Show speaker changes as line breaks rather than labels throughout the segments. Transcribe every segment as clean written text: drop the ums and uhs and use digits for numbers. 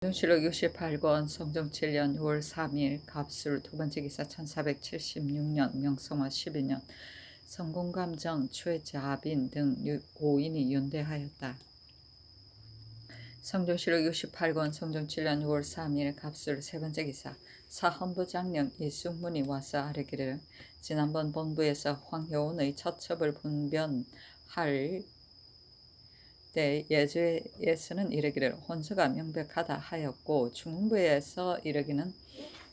성경실록 68권 성종 7년 6월 3일 갑술 두번째 기사 1476년 명성화 12년 성공감정 최자빈 등 5인이 윤대하였다. 성종실록 68권 성종 7년 6월 3일 갑술 세번째 기사 사헌부장령 이숙문이 와서 아뢰기를 지난번 본부에서 황효운의 처첩을 분변할 때 예주에서는 이르기를 혼서가 명백하다 하였고 중부에서 이르기는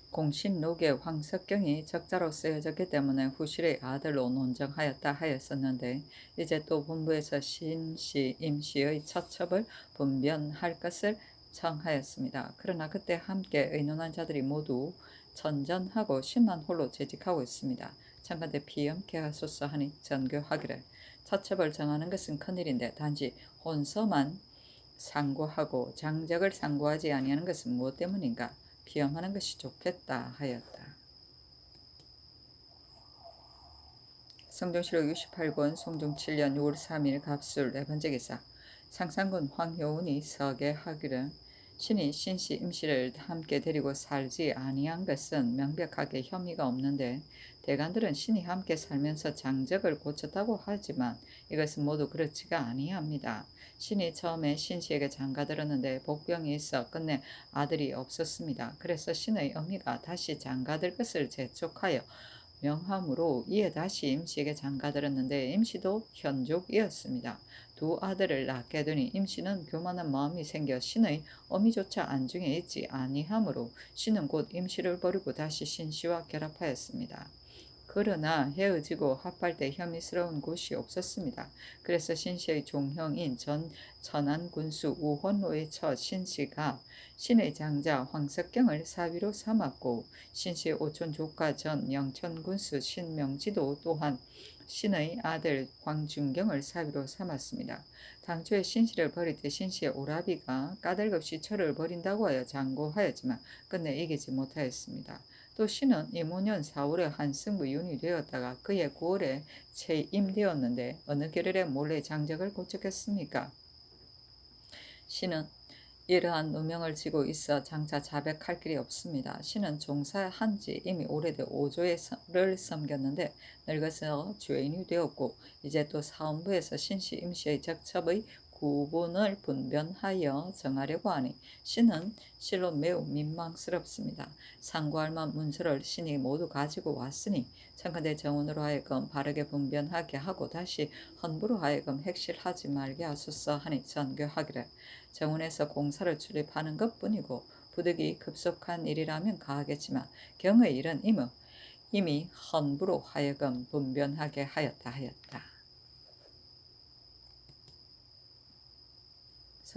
공신록에 황석경이 적자로 쓰여졌기 때문에 후실의 아들로 논정하였다 하였었는데 이제 또 본부에서 신씨 임씨의 처첩을 분변할 것을 청하였습니다. 그러나 그때 함께 의논한 자들이 모두 천전하고 신만 홀로 재직하고 있습니다. 장관대 비염케 하소서 하니 전교하기를 처첩을 정하는 것은 큰일인데 단지 혼서만 상고하고 장적을 상고하지 아니하는 것은 무엇 때문인가? 비염하는 것이 좋겠다 하였다. 성종실록 68권 성종 7년 6월 3일 갑술 네번째 기사 상상군 황효운이 서계하기를 신이 신씨 임씨를 함께 데리고 살지 아니한 것은 명백하게 혐의가 없는데 대간들은 신이 함께 살면서 장적을 고쳤다고 하지만 이것은 모두 그렇지가 아니합니다. 신이 처음에 신씨에게 장가들었는데 복병이 있어 끝내 아들이 없었습니다. 그래서 신의 어미가 다시 장가들 것을 재촉하여 명함으로 이에 다시 임씨에게 장가들었는데 임씨도 현족이었습니다. 두 아들을 낳게 되니 임씨는 교만한 마음이 생겨 신의 어미조차 안중에 있지 아니하므로 신은 곧 임씨를 버리고 다시 신씨와 결합하였습니다. 그러나 헤어지고 합할 때 혐의스러운 곳이 없었습니다. 그래서 신씨의 종형인 전 천안군수 우헌로의 처 신씨가 신의 장자 황석경을 사위로 삼았고 신씨의 오촌 조카 전 영천군수 신명지도 또한 신의 아들 황준경을 사위로 삼았습니다. 당초에 신씨를 버릴 때 신씨의 오라비가 까닭없이 처를 버린다고 하여 장고하였지만 끝내 이기지 못하였습니다. 또 신은 이모년 4월에 한승부 윤이 되었다가 그해 9월에 채임되었는데 어느 계를에 몰래 장적을 고쳤겠습니까? 신은 이러한 누명을 지고 있어 장차 자백할 길이 없습니다. 신은 종사한 지 이미 오래돼 오조를 섬겼는데 늙어서 죄인이 되었고 이제 또 사헌부에서 신씨 임씨의 적첩의 구분을 분변하여 정하려고 하니 신은 실로 매우 민망스럽습니다. 상고할 만 문서를 신이 모두 가지고 왔으니 청컨대 정운으로 하여금 바르게 분변하게 하고 다시 헌부로 하여금 핵실하지 말게 하소서 하니 전교하기를 정운에서 공사를 출입하는 것뿐이고 부득이 급속한 일이라면 가하겠지만 경의 일은 이미 헌부로 하여금 분변하게 하였다.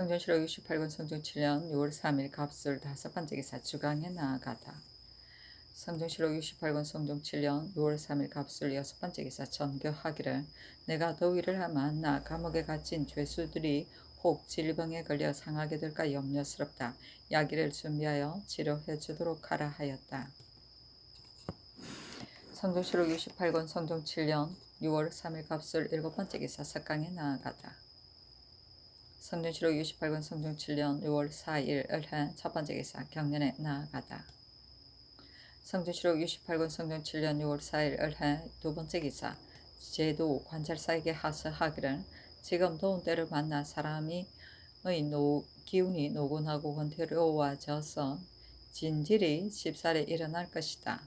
성종실록 68권 성종 7년 6월 3일 갑술 다섯번째 기사 주강에 나아가다. 성종실록 68권 성종 7년 6월 3일 갑술 여섯번째 기사 전교하기를 내가 더위를 만나 감옥에 갇힌 죄수들이 혹 질병에 걸려 상하게 될까 염려스럽다. 약일을 준비하여 치료해 주도록 하라 하였다. 성종실록 68권 성종 7년 6월 3일 갑술 일곱번째 기사 석강에 나아가다. 성종실록 68권 성종 7년 6월 4일 을해 첫번째 기사 경련에 나아가다. 성종실록 68권 성종 7년 6월 4일 을해 두번째 기사 제도 관찰사에게 하서하기를 지금 더운 때를 만나 사람의 기운이 노곤하고 권태로워져서 진질이 쉽사리 일어날 것이다.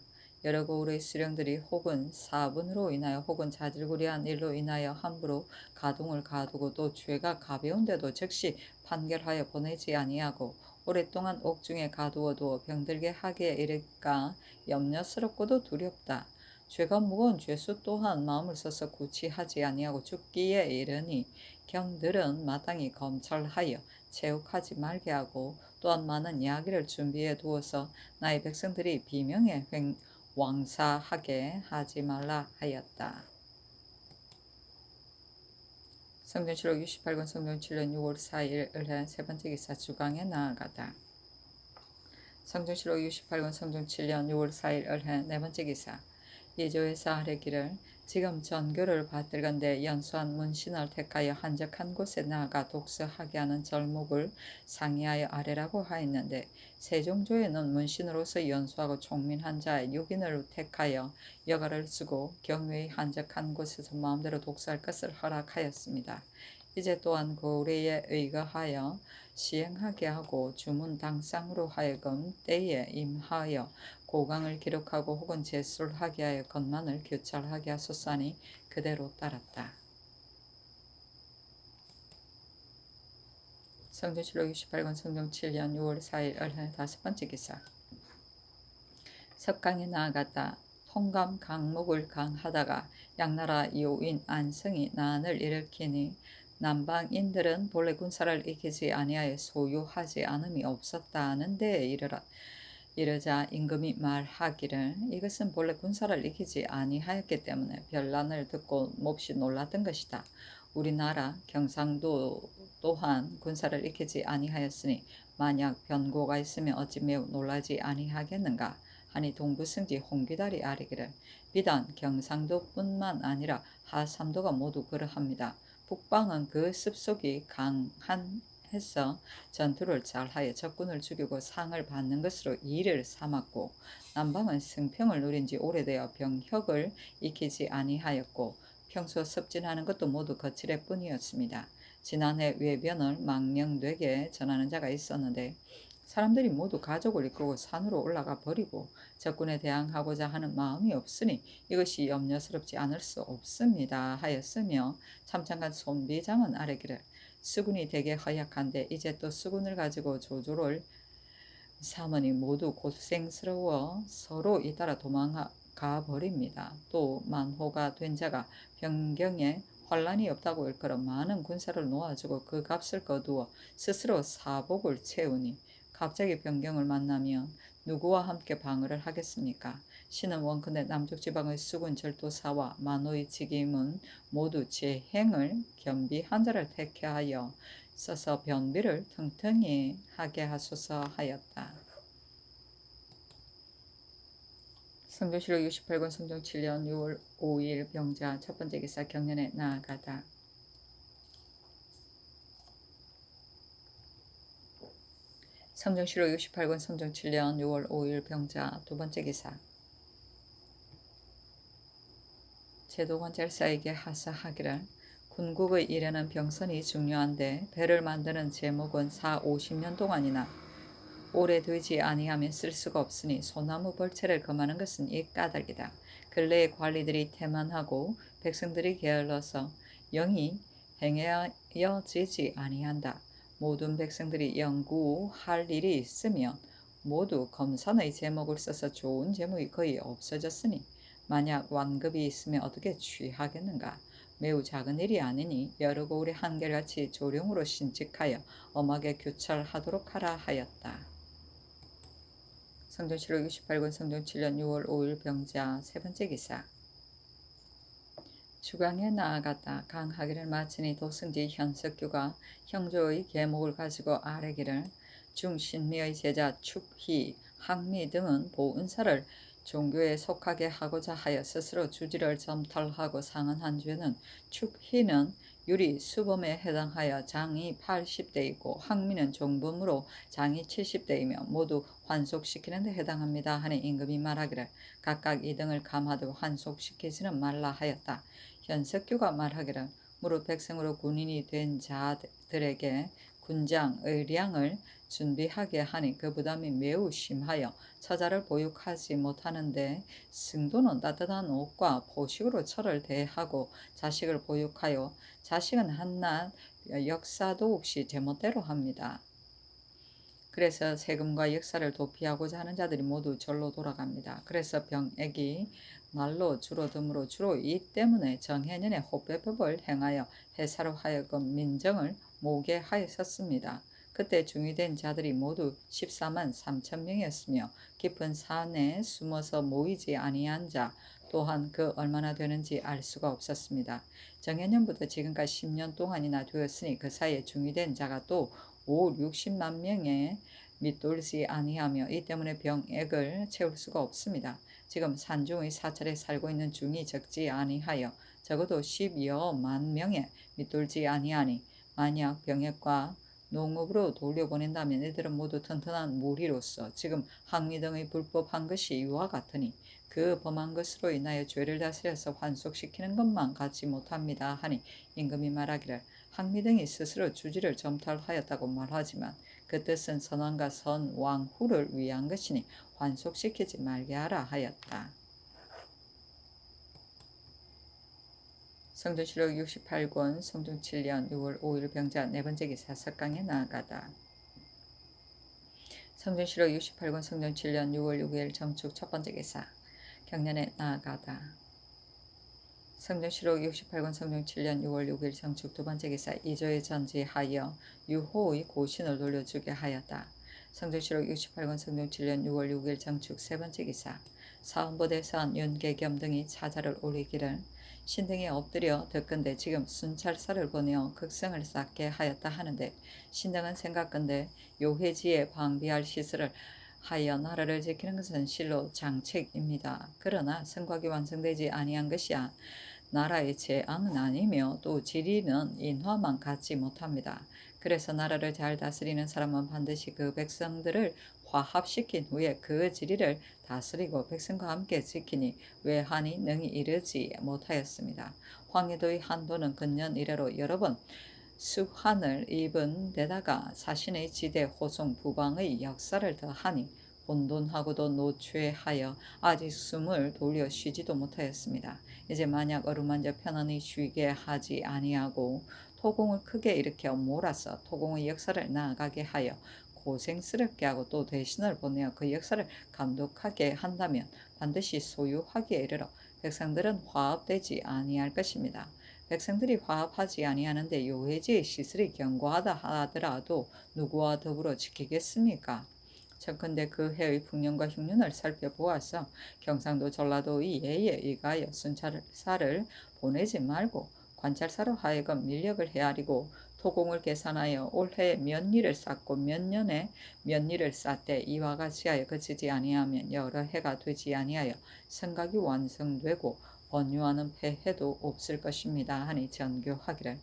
여러 고을의 수령들이 혹은 사분으로 인하여 혹은 자질구레한 일로 인하여 함부로 가동을 가두고 또 죄가 가벼운데도 즉시 판결하여 보내지 아니하고 오랫동안 옥중에 가두어두어 병들게 하기에 이를까 염려스럽고도 두렵다. 죄가 무거운 죄수 또한 마음을 써서 구치하지 아니하고 죽기에 이르니 경들은 마땅히 검찰하여 체육하지 말게 하고 또한 많은 야기를 준비해 두어서 나의 백성들이 비명에 왕사하게 하지 말라 하였다. 성종실록 68권 성종 7년 6월 4일 을해 세번째 기사 주강에 나아가다. 성종실록 68권 성종 7년 6월 4일 을해 네번째 기사 예조에서 아뢰기를 지금 전교를 받들건대 연수한 문신을 택하여 한적한 곳에 나아가 독서하게 하는 절목을 상의하여 아뢰라고 하였는데 세종조에는 문신으로서 연수하고 총민한 자의 6인을 택하여 여가를 쓰고 경외의 한적한 곳에서 마음대로 독서할 것을 허락하였습니다. 이제 또한 고례에 의거하여 시행하게 하고 주문 당상으로 하여금 때에 임하여 고강을 기록하고 혹은 제술하게 하여 것만을 교찰하게 하소서하니 그대로 따랐다. 성전실록 68권 성종 7년 6월 4일 을해 5번째 기사. 석강에 나아갔다. 통감 강목을 강하다가 양나라 요인 안성이 난을 일으키니 남방인들은 본래 군사를 이기지 아니하여 소유하지 않음이 없었다는 데에 이르자 임금이 말하기를 이것은 본래 군사를 이기지 아니하였기 때문에 별난을 듣고 몹시 놀랐던 것이다. 우리나라 경상도 또한 군사를 이기지 아니하였으니 만약 변고가 있으면 어찌 매우 놀라지 아니하겠는가 하니 동부승지 홍귀달이 아뢰기를 비단 경상도뿐만 아니라 하삼도가 모두 그러합니다. 북방은 그 습속이 강한해서 전투를 잘하여 적군을 죽이고 상을 받는 것으로 이를 삼았고 남방은 승평을 누린 지 오래되어 병혁을 익히지 아니하였고 평소 습진하는 것도 모두 거칠애 뿐이었습니다. 지난해 외변을 망명되게 전하는 자가 있었는데 사람들이 모두 가족을 이끌고 산으로 올라가 버리고 적군에 대항하고자 하는 마음이 없으니 이것이 염려스럽지 않을 수 없습니다 하였으며 참장관 손비장은 아뢰기를 수군이 되게 허약한데 이제 또 수군을 가지고 조조를 삼으니 모두 고생스러워 서로 잇따라 도망가 버립니다. 또 만호가 된 자가 변경에 환란이 없다고 일컬어 많은 군사를 놓아주고 그 값을 거두어 스스로 사복을 채우니 갑자기 변경을 만나면 누구와 함께 방어를 하겠습니까? 신은 원컨대 남쪽 지방의 수군 절도사와 만호의 직임은 모두 제 행을 겸비한 자를 택하여 써서 변비를 腾腾히 하게 하소서 하였다. 성조실록 68권 성종 7년 6월 5일 병자 첫 번째 기사 경련에 나아가다. 성종실록 68권 성종 7년 6월 5일 병자 두 번째 기사. 제도관 젤사에게 하사하기를 군국의 일에는 병선이 중요한데 배를 만드는 제목은 40-50년 동안이나 오래 되지 아니하면 쓸 수가 없으니 소나무 벌채를 금하는 것은 이 까닭이다. 근래의 관리들이 태만하고 백성들이 게을러서 영이 행하여지지 아니한다. 모든 백성들이 연구할 일이 있으면 모두 검산의 제목을 써서 좋은 제목이 거의 없어졌으니 만약 완급이 있으면 어떻게 취하겠는가. 매우 작은 일이 아니니 여러 고을이 한결같이 조령으로 신직하여 엄하게 교찰하도록 하라 하였다. 성종실록 68권 성종 7년 6월 5일 병자 세 번째 기사. 주강에 나아갔다. 강하기를 마치니 도승지 현석규가 형조의 계목을 가지고 아뢰기를 중신미의 제자 축희, 항미 등은 보은사를 종교에 속하게 하고자 하여 스스로 주지를 점탈하고 상언한 죄는 축희는 유리 수범에 해당하여 장이 80대이고 항미는 종범으로 장이 70대이며 모두 환속시키는 데 해당합니다 하니 임금이 말하기를 각각 이 등을 감하되 환속시키지는 말라 하였다. 현석규가 말하기를 무릇 백성으로 군인이 된 자들에게 군장, 의량을 준비하게 하니 그 부담이 매우 심하여 처자를 보육하지 못하는데 승도는 따뜻한 옷과 보식으로 처를 대하고 자식을 보육하여 자식은 한낱 역사도 없이 제멋대로 합니다. 그래서 세금과 역사를 도피하고자 하는 자들이 모두 절로 돌아갑니다. 그래서 병액이 말로 줄어들므로 주로 이 때문에 정해년에 호배법을 행하여 해사로 하여금 민정을 모게 하였었습니다. 그때 중위된 자들이 모두 14만 3천 명이었으며 깊은 산에 숨어서 모이지 아니한 자 또한 그 얼마나 되는지 알 수가 없었습니다. 정해년부터 지금까지 10년 동안이나 되었으니 그 사이에 중위된 자가 또 5, 60만 명에 밑돌지 아니하며 이 때문에 병액을 채울 수가 없습니다. 지금 산중의 사찰에 살고 있는 중이 적지 아니하여 적어도 10여만 명에 밑돌지 아니하니 만약 병역과 농업으로 돌려보낸다면 이들은 모두 튼튼한 무리로서 지금 항리 등의 불법한 것이 이와 같으니 그 범한 것으로 인하여 죄를 다스려서 환속시키는 것만 갖지 못합니다 하니 임금이 말하기를 항리 등이 스스로 주지를 점탈하였다고 말하지만 그 뜻은 선왕과 선왕후를 위한 것이니 환속시키지 말게 하라 하였다. 성전시록 68권 성종 7년 6월 5일 병자 네 번째 기사 석강에 나아가다. 성전시록 68권 성종 7년 6월 6일 정축 첫 번째 기사 경년에 나아가다. 성전시록 68권 성종 7년 6월 6일 정축 두 번째 기사 이조에 전지하여 유호의 고신을 돌려주게 하였다. 성전시록 68권 성종 7년 6월 6일 정축 세 번째 기사 사헌부대선 윤계겸 등이 차자를 올리기를 신등이 엎드려 듣건대 지금 순찰사를 보내어 극성을 쌓게 하였다 하는데 신등은 생각건대 요해지에 방비할 시설을 하여 나라를 지키는 것은 실로 장책입니다. 그러나 성곽이 완성되지 아니한 것이야 나라의 재앙은 아니며 또 지리는 인화만 갖지 못합니다. 그래서 나라를 잘 다스리는 사람은 반드시 그 백성들을 화합시킨 후에 그 지리를 다스리고 백성과 함께 지키니 외환이 능히 이르지 못하였습니다. 황해도의 한도는 근년 이래로 여러 번 수환을 입은 데다가 자신의 지대 호송 부방의 역사를 더하니 혼돈하고도 노쇠하여 아직 숨을 돌려 쉬지도 못하였습니다. 이제 만약 어루만져 편안히 쉬게 하지 아니하고 토공을 크게 일으켜 몰아서 토공의 역사를 나아가게 하여 고생스럽게 하고 또 대신을 보내어 그 역사를 감독하게 한다면 반드시 소유하기에 이르러 백성들은 화합되지 아니할 것입니다. 백성들이 화합하지 아니하는데 요해지의 시설이 견고하다 하더라도 누구와 더불어 지키겠습니까? 청컨대 그 해의 풍년과 흉년을 살펴보아서 경상도 전라도의 예에 의하여 순찰사를 보내지 말고 관찰사로 하여금 밀력을 헤아리고 토공을 계산하여 올해 몇 리를 쌓고 몇 년에 몇 리를 쌓되 이와 같이 하여 그치지 아니하면 여러 해가 되지 아니하여 성곽이 완성되고 번유하는 폐해도 없을 것입니다 하니 전교하기를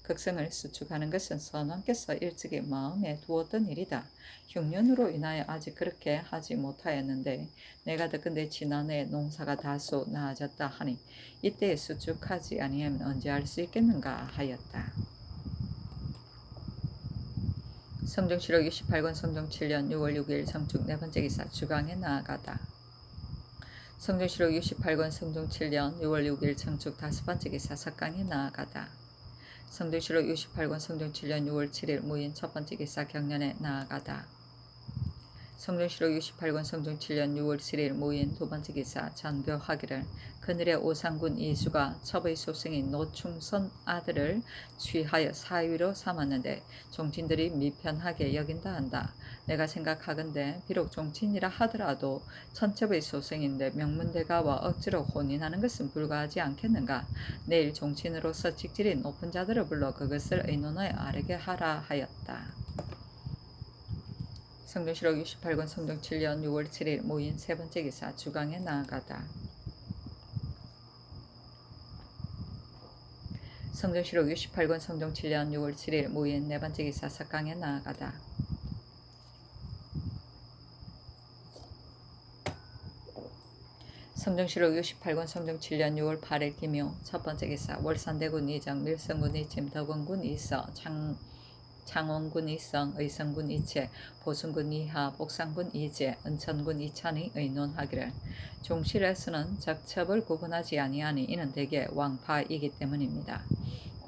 극성을 수축하는 것은 선왕께서 일찍이 마음에 두었던 일이다. 흉년으로 인하여 아직 그렇게 하지 못하였는데 내가 듣건대 지난해 농사가 다소 나아졌다 하니 이때에 수축하지 아니하면 언제 할 수 있겠는가 하였다. 성종시록 68권 성종 7년 6월 6일 성축 네 번째 기사 주강에 나아가다. 성종시록 68권 성종 7년 6월 6일 정축 다섯 번째 기사 석강에 나아가다. 성종시록 68권 성종 7년 6월 7일 무인 첫 번째 기사 경년에 나아가다. 성종시록 68권 성종 7년 6월 7일 무인 두 번째 기사 전교하기를 그늘의 오상군 이수가 첩의 소생인 노충선 아들을 취하여 사위로 삼았는데 종친들이 미편하게 여긴다 한다. 내가 생각하건대 비록 종친이라 하더라도 천첩의 소생인데 명문대가와 억지로 혼인하는 것은 불가하지 않겠는가. 내일 종친으로서 직질이 높은 자들을 불러 그것을 의논하여 아르게 하라 하였다. 성종시록 68권 성종 7년 6월 7일 모인 세 번째 기사 주강에 나아가다. 성종시록 68권 성종 7년 6월 7일 모인 네 번째 기사 석강에 나아가다. 성종시록 68권 성종 7년 6월 8일 김효 첫 번째 기사 월산대군 이정 밀성군 이침 덕원군 이서 창원군 이성 의성군 이채 보순군 이하 복상군 이재 은천군 이찬이 의논하기를 종실에서는 적첩을 구분하지 아니하니 이는 대개 왕파이기 때문입니다.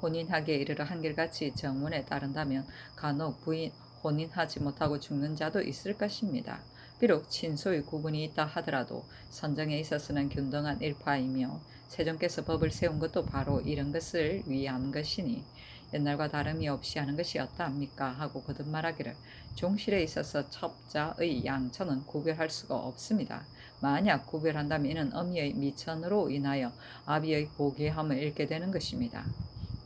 혼인하기에 이르러 한결같이 정문에 따른다면 간혹 부인 혼인하지 못하고 죽는 자도 있을 것입니다. 비록 친소의 구분이 있다 하더라도 선정에 있어서는 균등한 일파이며 세종께서 법을 세운 것도 바로 이런 것을 위한 것이니 옛날과 다름이 없이 하는 것이 어떠합니까? 하고 거듭말하기를 종실에 있어서 첩자의 양처는 구별할 수가 없습니다. 만약 구별한다면 이는 어미의 미천으로 인하여 아비의 고귀함을 잃게 되는 것입니다.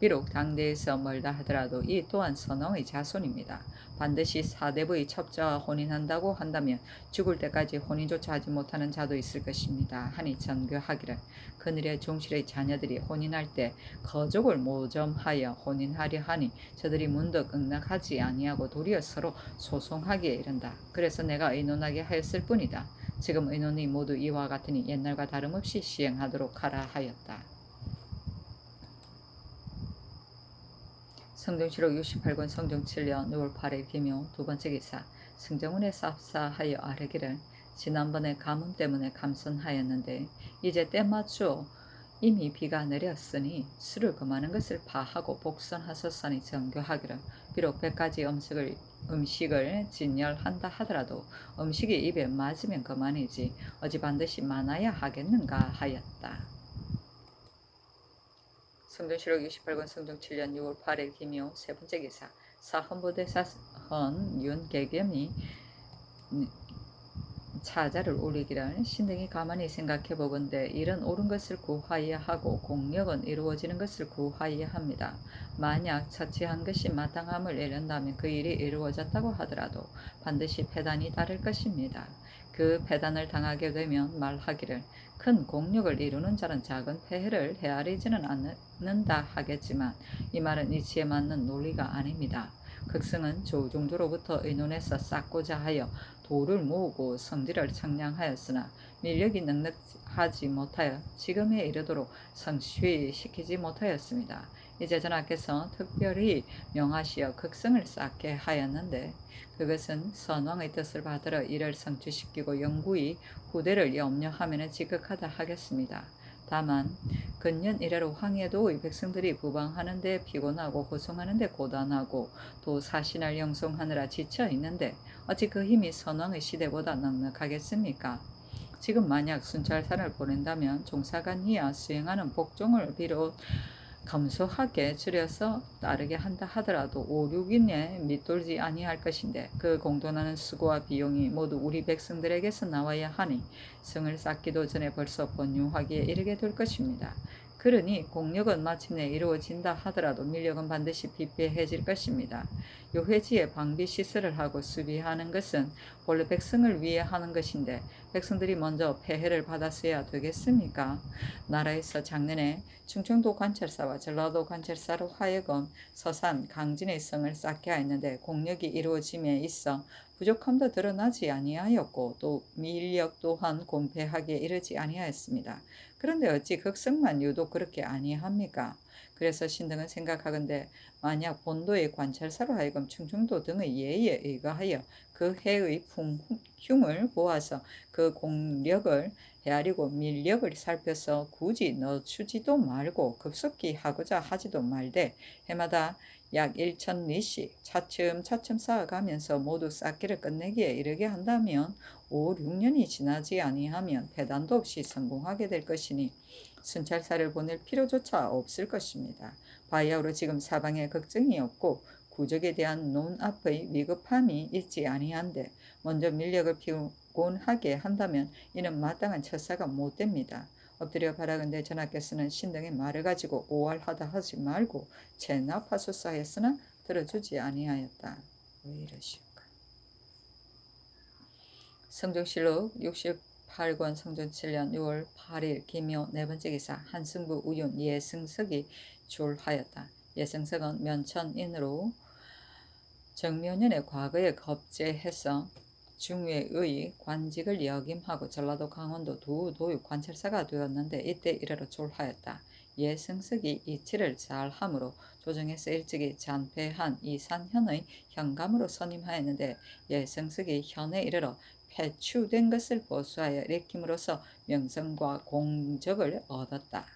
비록 당대에서 멀다 하더라도 이 또한 선왕의 자손입니다. 반드시 사대부의 첩자와 혼인한다고 한다면 죽을 때까지 혼인조차 하지 못하는 자도 있을 것입니다. 하니 전교하기를 그늘의 종실의 자녀들이 혼인할 때 거족을 모점하여 혼인하려 하니 저들이 문득 응낙하지 아니하고 도리어 서로 소송하기에 이른다. 그래서 내가 의논하게 하였을 뿐이다. 지금 의논이 모두 이와 같으니 옛날과 다름없이 시행하도록 하라 하였다. 성경시록 68권 성종 7년 6월 8일 기묘 두 번째 기사. 승정원에 쌉싸하여 아뢰기를 지난번에 가뭄 때문에 감선하였는데 이제 때맞추어 이미 비가 내렸으니 술을 금하는 것을 파하고 복선하소서니 정교하기를 비록 100가지 음식을 진열한다 하더라도 음식이 입에 맞으면 그만이지 어찌 반드시 많아야 하겠는가 하였다. 성종시록 28권 성종 7년 6월 8일 기묘 세 번째 기사. 사헌부대사헌 윤계겸이 차자를 올리기를 신등이 가만히 생각해보건대 일은 옳은 것을 구하여야 하고 공력은 이루어지는 것을 구하여야 합니다. 만약 처치한 것이 마땅함을 이른다면 그 일이 이루어졌다고 하더라도 반드시 패단이 따를 것입니다. 그 패단을 당하게 되면 말하기를 큰 공력을 이루는 자는 작은 폐해를 헤아리지는 않는다 하겠지만 이 말은 이치에 맞는 논리가 아닙니다. 극승은 조종조로부터 의논해서 쌓고자 하여 도를 모으고 성지를 청량하였으나 밀력이 넉넉하지 못하여 지금에 이르도록 성취시키지 못하였습니다. 이제 전하께서 특별히 명하시어 극성을 쌓게 하였는데 그것은 선왕의 뜻을 받들어 이를 성취시키고 영구히 후대를 염려하면 지극하다 하겠습니다. 다만 근년 이래로 황해도의 백성들이 부방하는 데 피곤하고 호송하는 데 고단하고 또 사신을 영송하느라 지쳐 있는데 어찌 그 힘이 선왕의 시대보다 넉넉하겠습니까? 지금 만약 순찰산을 보낸다면 종사관이야 수행하는 복종을 비롯 검소하게 줄여서 따르게 한다 하더라도 5, 6인에 밑돌지 아니할 것인데 그 공돈하는 수고와 비용이 모두 우리 백성들에게서 나와야 하니 성을 쌓기도 전에 벌써 번유하기에 이르게 될 것입니다. 그러니 공력은 마침내 이루어진다 하더라도 밀력은 반드시 비폐해질 것입니다. 요회지에 방비 시설을 하고 수비하는 것은 본래 백성을 위해 하는 것인데 백성들이 먼저 폐해를 받았어야 되겠습니까? 나라에서 작년에 충청도 관찰사와 전라도 관찰사로 하여금 서산, 강진의 성을 쌓게 하였는데 공력이 이루어짐에 있어 부족함도 드러나지 아니하였고 또 밀력 또한 곤패하기에 이르지 아니하였습니다. 그런데 어찌 극성만 유독 그렇게 아니합니까? 그래서 신등은 생각하건대 만약 본도의 관찰사로 하여금 충청도 등의 예에 의거하여 그 해의 흉을 보아서 그 공력을 헤아리고 밀력을 살펴서 굳이 늦추지도 말고 급속히 하고자 하지도 말되 해마다 약 1,000리씩 차츰차츰 쌓아가면서 모두 쌓기를 끝내기에 이르게 한다면 5, 6년이 지나지 아니하면 배단도 없이 성공하게 될 것이니 순찰사를 보낼 필요조차 없을 것입니다. 바야흐로 지금 사방에 걱정이 없고 구적에 대한 논앞의 위급함이 있지 아니한데 먼저 밀력을 피곤하게 한다면 이는 마땅한 처사가 못됩니다. 엎드려 바라건대 전하께서는 신등의 말을 가지고 오할하다 하지 말고 체납하소서 하였으나 들어주지 아니하였다. 왜 이러시오까? 성종실록 68권 성종 7년 6월 8일 기묘 네 번째 기사. 한승부 우윤 예승석이 졸하였다. 예승석은 면천인으로 정묘년에 과거에 겁제해서 중외의 관직을 역임하고 전라도 강원도 두 도의 관찰사가 되었는데 이때 이래로 졸하였다. 예승석이 이치를 잘함으로 조정에서 일찍이 잔패한 이산현의 현감으로 선임하였는데 예승석이 현에 이르러 폐추된 것을 보수하여 일으킴으로써 명성과 공적을 얻었다.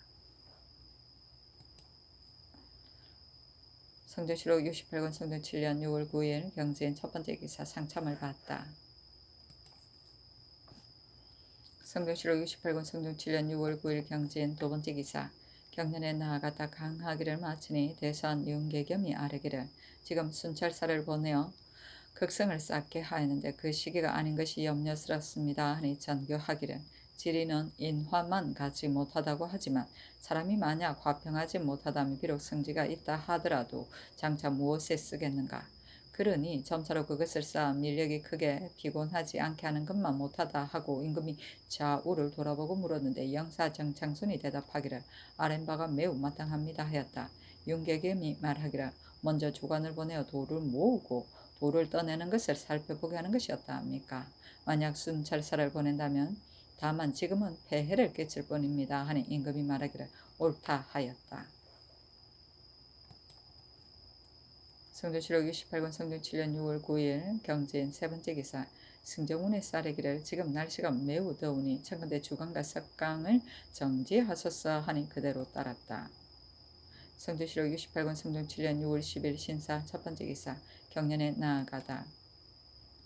성종실록 68권 성종 7년 6월 9일 경지인 첫 번째 기사. 상참을 받다. 성종실록 68권 성종 7년 6월 9일 경지인 두 번째 기사. 경년에 나아갔다 강하기를 마치니 대선 윤계겸이 아뢰기를 지금 순찰사를 보내어 극성을 쌓게 하였는데 그 시기가 아닌 것이 염려스럽습니다 하니 전교하기를 지리는 인화만 갖지 못하다고 하지만 사람이 만약 화평하지 못하다면 비록 성지가 있다 하더라도 장차 무엇에 쓰겠는가. 그러니 점차로 그것을 쌓아 밀력이 크게 피곤하지 않게 하는 것만 못하다 하고 임금이 좌우를 돌아보고 물었는데 영사정창순이 대답하기를 아랫바가 매우 마땅합니다 하였다. 윤계겸이 말하기를 먼저 조관을 보내어 돌을 모으고 돌을 떠내는 것을 살펴보게 하는 것이었다 합니까? 만약 순찰사를 보낸다면 다만 지금은 폐해를 끼칠 뿐입니다 하니 임금이 말하기를 옳다 하였다. 성조실록 68권 성종 7년 6월 9일 경진 세 번째 기사. 승정원의 쌀에기를 지금 날씨가 매우 더우니 청컨대 주강과 석강을 정지하소서 하니 그대로 따랐다. 성조실록 68권 성종 7년 6월 10일 신사 첫 번째 기사. 경년에 나아가다.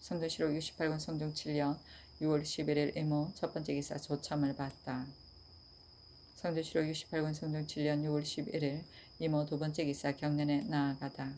성조실록 68권 성종 7년 6월 11일 이모 첫 번째 기사. 조참을 받다. 성조실록 68권 성종 7년 6월 11일 이모 두 번째 기사. 경년에 나아가다.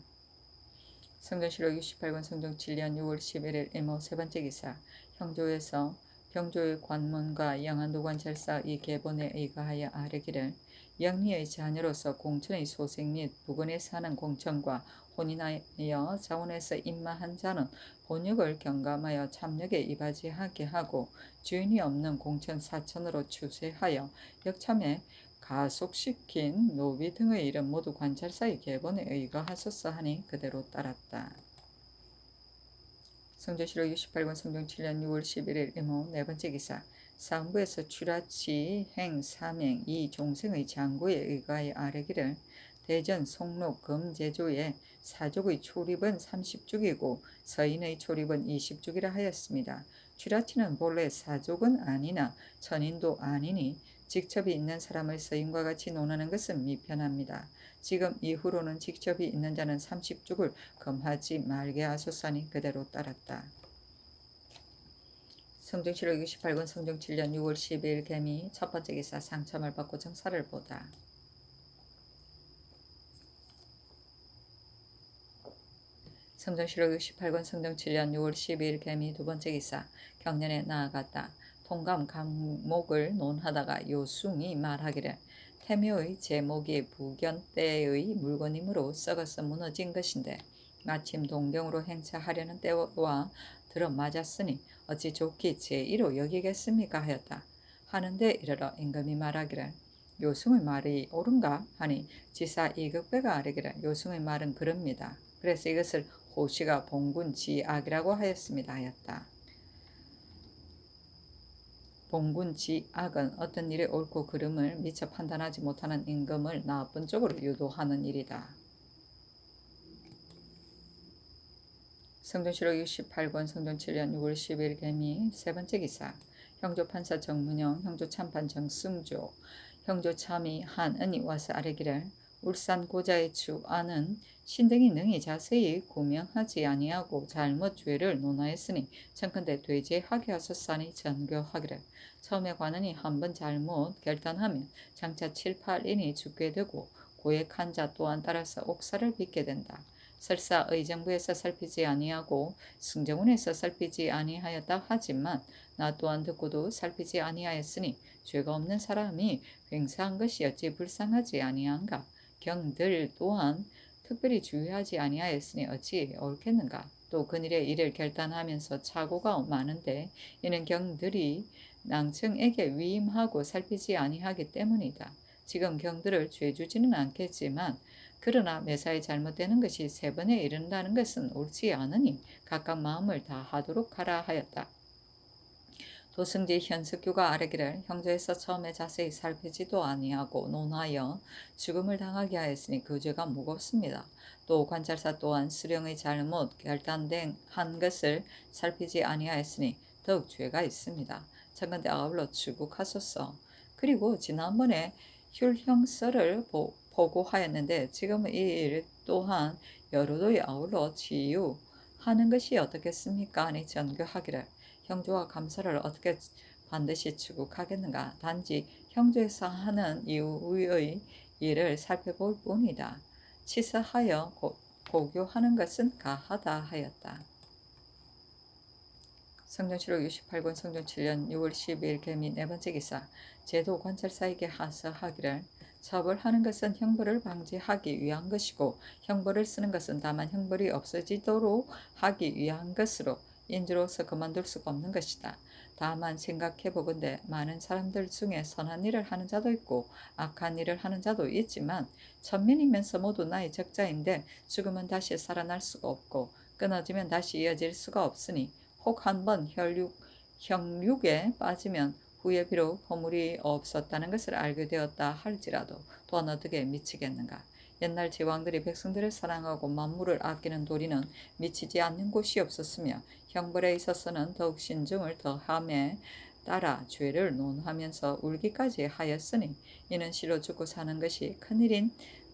성전실록 68권 성종 7년 6월 11일 이모 세 번째 기사. 형조에서 병조의 관문과 영안도 관찰사 이 계본에 의거하여 아뢰기를 영리의 자녀로서 공천의 소생 및 부근에 사는 공천과 혼인하여 자원에서 임마한 자는 본역을 경감하여 참역에 이바지하게 하고 주인이 없는 공천 사천으로 추세하여 역참에 가속시킨 노비 등의 일은 모두 관찰사의 계본에 의거하소서 하니 그대로 따랐다. 성조실록 68권 성종 7년 6월 11일 이모 네 번째 기사. 상부에서 추라치 행 삼행 이 종생의 장고에 의거하여 아뢰기를 대전 송록 금제조의 사족의 초립은 30죽이고 서인의 초립은 20죽이라 하였습니다. 추라치는 본래 사족은 아니나 천인도 아니니 직첩이 있는 사람을 서인과 같이 논하는 것은 미편합니다. 지금 이후로는 직첩이 있는 자는 30죽을 금하지 말게 하소서니 그대로 따랐다. 성종실록 68권 성종 7년 6월 12일 개미 첫 번째 기사. 상참을 받고 정사를 보다. 성종실록 68권 성종 7년 6월 12일 개미 두 번째 기사. 경년에 나아갔다. 통감 감목을 논하다가 요숭이 말하기를 태묘의 제목이 부견 때의 물건이므로 썩어서 무너진 것인데 마침 동경으로 행차하려는 때와 들어맞았으니 어찌 좋기 제1로 여기겠습니까 하였다. 하는데 이르러 임금이 말하기를 요숭의 말이 옳은가 하니 지사 이극배가 아뢰기를 요숭의 말은 그럽니다. 그래서 이것을 호시가 봉군지악이라고 하였습니다 하였다. 봉군지악은 어떤 일이 옳고 그름을 미처 판단하지 못하는 임금을 나쁜 쪽으로 유도하는 일이다. 성종실록 68권 성종 7년 6월 10일 개미 세 번째 기사. 형조판사 정문영 형조참판 정승조 형조참의 한은이 와서 아뢰기를 울산 고자의 주안은 신등이 능히 자세히 구명하지 아니하고 잘못 죄를 논하였으니 청컨대 되제하게 하소서니 전교하기를 처음에 관원이 한번 잘못 결단하면 장차 7, 8인이 죽게 되고 고액한 자 또한 따라서 옥사를 빚게 된다. 설사 의정부에서 살피지 아니하고 승정원에서 살피지 아니하였다 하지만 나 또한 듣고도 살피지 아니하였으니 죄가 없는 사람이 횡사한 것이 어찌 불쌍하지 아니한가. 경들 또한 특별히 주의하지 아니하였으니 어찌 옳겠는가. 또 그일의 일을 결단하면서 착오가 많은데 이는 경들이 낭청에게 위임하고 살피지 아니하기 때문이다. 지금 경들을 죄주지는 않겠지만 그러나 매사에 잘못되는 것이 세 번에 이른다는 것은 옳지 않으니 각각 마음을 다하도록 하라 하였다. 도승지 현숙규가 아뢰기를 형조에서 처음에 자세히 살피지도 아니하고 논하여 죽음을 당하게 하였으니 그 죄가 무겁습니다. 또 관찰사 또한 수령의 잘못 결단된 한 것을 살피지 아니하였으니 더욱 죄가 있습니다. 청컨대 아울러 추국하소서. 그리고 지난번에 율형서를 보고하였는데 지금은 이 일 또한 여러도의 아울러 치유하는 것이 어떻겠습니까? 하니 전교하기를 형조와 감사를 어떻게 반드시 추국하겠는가. 단지 형조에서 하는 이후의 일을 살펴볼 뿐이다. 치사하여 고교하는 것은 가하다 하였다. 성전시록 68권 성전 7년 6월 12일 개미 네 번째 기사. 제도 관찰사에게 하서하기를 처벌하는 것은 형벌을 방지하기 위한 것이고 형벌을 쓰는 것은 다만 형벌이 없어지도록 하기 위한 것으로 인주로서 그만둘 수가 없는 것이다. 다만 생각해보건대 많은 사람들 중에 선한 일을 하는 자도 있고 악한 일을 하는 자도 있지만 천민이면서 모두 나의 적자인데 죽으면 다시 살아날 수가 없고 끊어지면 다시 이어질 수가 없으니 혹 한번 형육에 빠지면 후에 비록 허물이 없었다는 것을 알게 되었다 할지라도 또한 어떻게 미치겠는가. 옛날 제왕들이 백성들을 사랑하고 만물을 아끼는 도리는 미치지 않는 곳이 없었으며 형벌에 있어서는 더욱 신중을 더함에 따라 죄를 논하면서 울기까지 하였으니 이는 실로 죽고 사는 것이 큰일인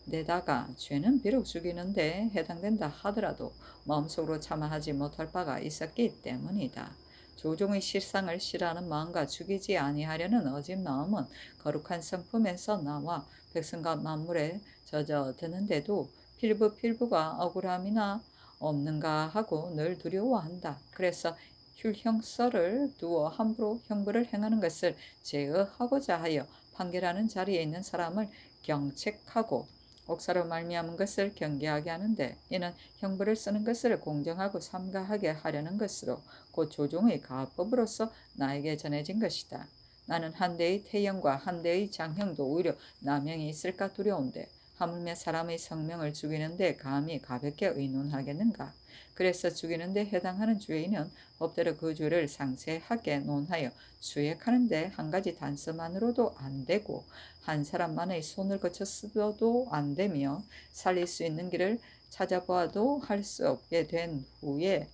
데다가 죄는 비록 죽이는데 해당된다 하더라도 마음속으로 참아하지 못할 바가 있었기 때문이다. 조종의 실상을 싫어하는 마음과 죽이지 아니하려는 어진 마음은 거룩한 성품에서 나와 백성과 만물에 젖어드는데도 필부가 억울함이나 없는가 하고 늘 두려워한다. 그래서 율형설을 두어 함부로 형벌을 행하는 것을 제어하고자 하여 판결하는 자리에 있는 사람을 경책하고 옥사로 말미암은 것을 경계하게 하는데 이는 형벌을 쓰는 것을 공정하고 삼가하게 하려는 것으로 곧 조종의 가법으로서 나에게 전해진 것이다. 나는 한 대의 태형과 한 대의 장형도 오히려 남용이 있을까 두려운데 하물며 사람의 성명을 죽이는데 감히 가볍게 의논하겠는가. 그래서 죽이는데 해당하는 죄인은 법대로 그 죄를 상세하게 논하여 수액하는데 한 가지 단서만으로도 안 되고 한 사람만의 손을 거쳤어도 안 되며 살릴 수 있는 길을 찾아보아도 할 수 없게 된 후에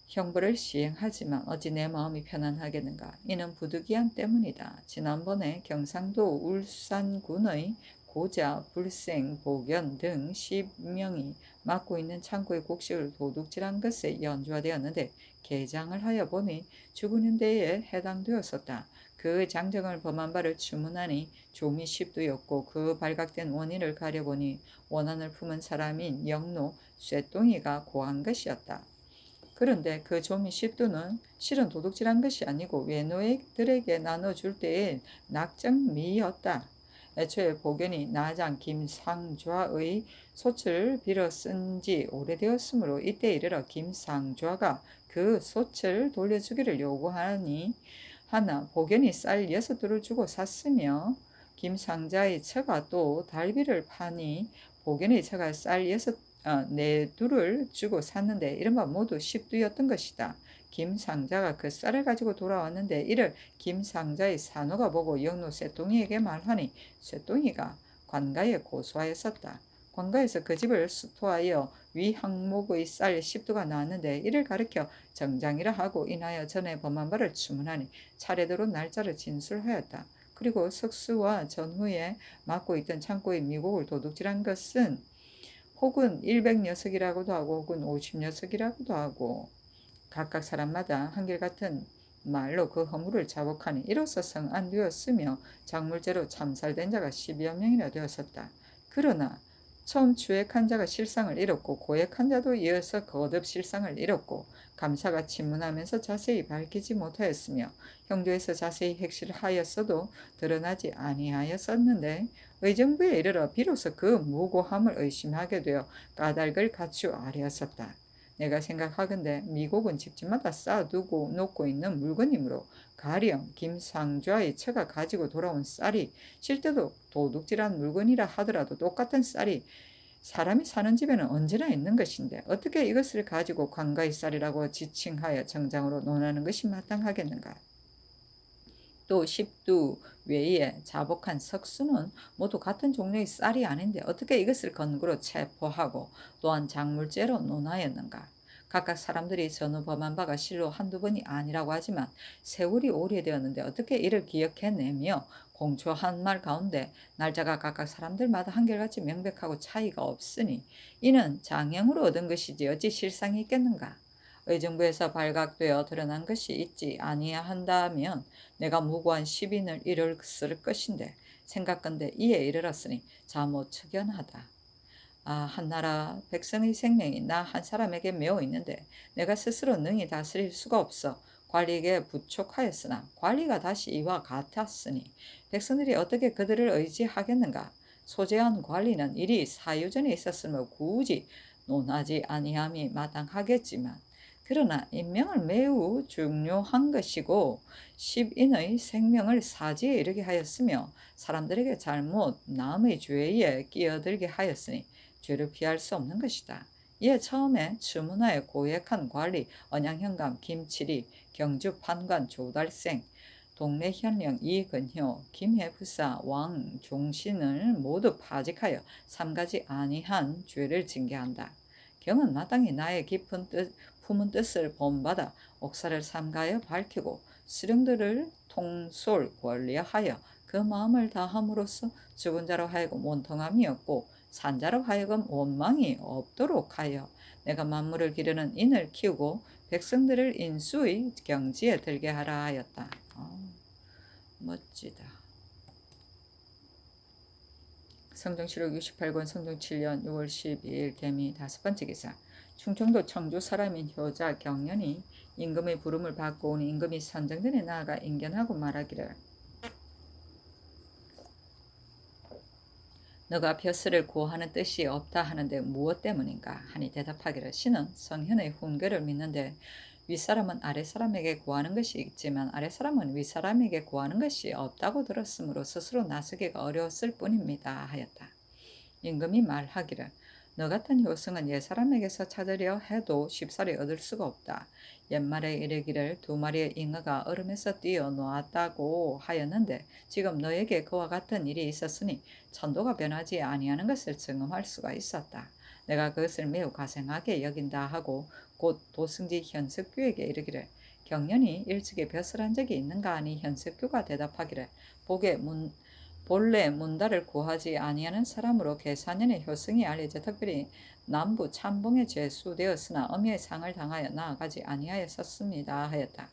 형벌을 시행하지만 어찌 내 마음이 편안하겠는가. 이는 부득이함 때문이다. 지난번에 경상도 울산군의 고자, 불생, 복연 등 10명이 맡고 있는 창고의 곡식을 도둑질한 것에 연주화되었는데 개장을 하여 보니 죽은 데에 해당되었었다. 그 장정을 범한 바를 추문하니 조미 10두였고 그 발각된 원인을 가려보니 원한을 품은 사람인 영로 쇠똥이가 고한 것이었다. 그런데 그 조미 10두는 실은 도둑질한 것이 아니고 외노획들에게 나눠줄 때의 낙정미였다. 애초에 복연이 나장 김상좌의 솥을 빌어 쓴 지 오래되었으므로 이때 이르러 김상좌가 그 솥을 돌려주기를 요구하니 하나 복연이 쌀 6두를 주고 샀으며 김상자의 처가 또 달비를 파니 복연의 처가 쌀 4두를 주고 샀는데 이른바 모두 10두였던 것이다. 김상자가 그 쌀을 가지고 돌아왔는데 이를 김상자의 산호가 보고 영로 쇠똥이에게 말하니 쇠똥이가 관가에 고소하였었다. 관가에서 그 집을 수토하여 위 항목의 쌀 10두가 나왔는데 이를 가리켜 정장이라 하고 인하여 전에 범한 바를 추문하니 차례대로 날짜를 진술하였다. 그리고 석수와 전후에 맡고 있던 창고의 미국을 도둑질한 것은 혹은 100녀석이라고도 하고 혹은 50녀석이라고도 하고 각각 사람마다 한결같은 말로 그 허물을 자복하니 이로써 성안되었으며 작물죄로 참살된 자가 10여 명이나 되었었다. 그러나 처음 추액한 자가 실상을 잃었고 고액한 자도 이어서 거듭 실상을 잃었고 감사가 침문하면서 자세히 밝히지 못하였으며 형조에서 자세히 핵실하였어도 드러나지 아니하였었는데 의정부에 이르러 비로소 그 무고함을 의심하게 되어 까닭을 갖추어하였었다. 내가 생각하건대 미국은 집집마다 쌓아두고 놓고 있는 물건이므로 가령 김상좌의 처가 가지고 돌아온 쌀이 실제로 도둑질한 물건이라 하더라도 똑같은 쌀이 사람이 사는 집에는 언제나 있는 것인데 어떻게 이것을 가지고 관가의 쌀이라고 지칭하여 정장으로 논하는 것이 마땅하겠는가. 또 10두 외에 자복한 석수는 모두 같은 종류의 쌀이 아닌데 어떻게 이것을 근거로 체포하고 또한 작물죄로 논하였는가. 각각 사람들이 전후 범한 바가 실로 한두 번이 아니라고 하지만 세월이 오래되었는데 어떻게 이를 기억해내며 공초한 말 가운데 날짜가 각각 사람들마다 한결같이 명백하고 차이가 없으니 이는 장형으로 얻은 것이지 어찌 실상이 있겠는가. 의정부에서 발각되어 드러난 것이 있지 아니한다면 내가 무고한 10인을 잃었을 것인데 생각건대 이에 이르렀으니 자못 측연하다. 한 나라 백성의 생명이 나 한 사람에게 매어 있는데 내가 스스로 능히 다스릴 수가 없어 관리에게 부촉하였으나 관리가 다시 이와 같았으니 백성들이 어떻게 그들을 의지하겠는가. 소재한 관리는 일이 사유전에 있었으며 굳이 논하지 아니함이 마땅하겠지만 그러나 인명을 매우 중요한 것이고 십인의 생명을 사지에 이르게 하였으며 사람들에게 잘못 남의 죄에 끼어들게 하였으니 죄를 피할 수 없는 것이다. 이에 처음에 추문하에 고액한 관리 언양현감 김칠이 경주 판관 조달생 동네 현령 이근효 김해부사 왕 종신을 모두 파직하여 삼가지 아니한 죄를 징계한다. 경은 마땅히 나의 깊은 품은 뜻을 본받아 옥사를 삼가여 밝히고 수령들을 통솔 권리하여 그 마음을 다함으로써 죽은 자로 하여금 원통함이 없고 산자로 하여금 원망이 없도록 하여 내가 만물을 기르는 인을 키우고 백성들을 인수의 경지에 들게 하라 하였다. 멋지다. 성경시록 68권 성종 7년 6월 12일 개미 5번째 기사. 충청도 청주 사람인 효자 경련이 임금의 부름을 받고 오니 임금이 선정전에 나아가 인견하고 말하기를 너가 벼슬을 구하는 뜻이 없다 하는데 무엇 때문인가 하니 대답하기를 신은 성현의 훈계를 믿는데 윗사람은 아랫사람에게 구하는 것이 있지만 아랫사람은 윗사람에게 구하는 것이 없다고 들었으므로 스스로 나서기가 어려웠을 뿐입니다 하였다. 임금이 말하기를 너 같은 효성은 옛사람에게서 찾으려 해도 쉽사리 얻을 수가 없다. 옛말에 이르기를 2마리의 잉어가 얼음에서 뛰어놓았다고 하였는데 지금 너에게 그와 같은 일이 있었으니 천도가 변하지 아니하는 것을 증언할 수가 있었다. 내가 그것을 매우 가생하게 여긴다 하고 곧 도승지 현석규에게 이르기를 경련이 일찍이 벼슬한 적이 있는가 하니 현석규가 대답하기를 본래 문달을 구하지 아니하는 사람으로 계산년의 효성이 알려져 특별히 남부 참봉에 제수되었으나 엄의의 상을 당하여 나아가지 아니하였었습니다 하였다.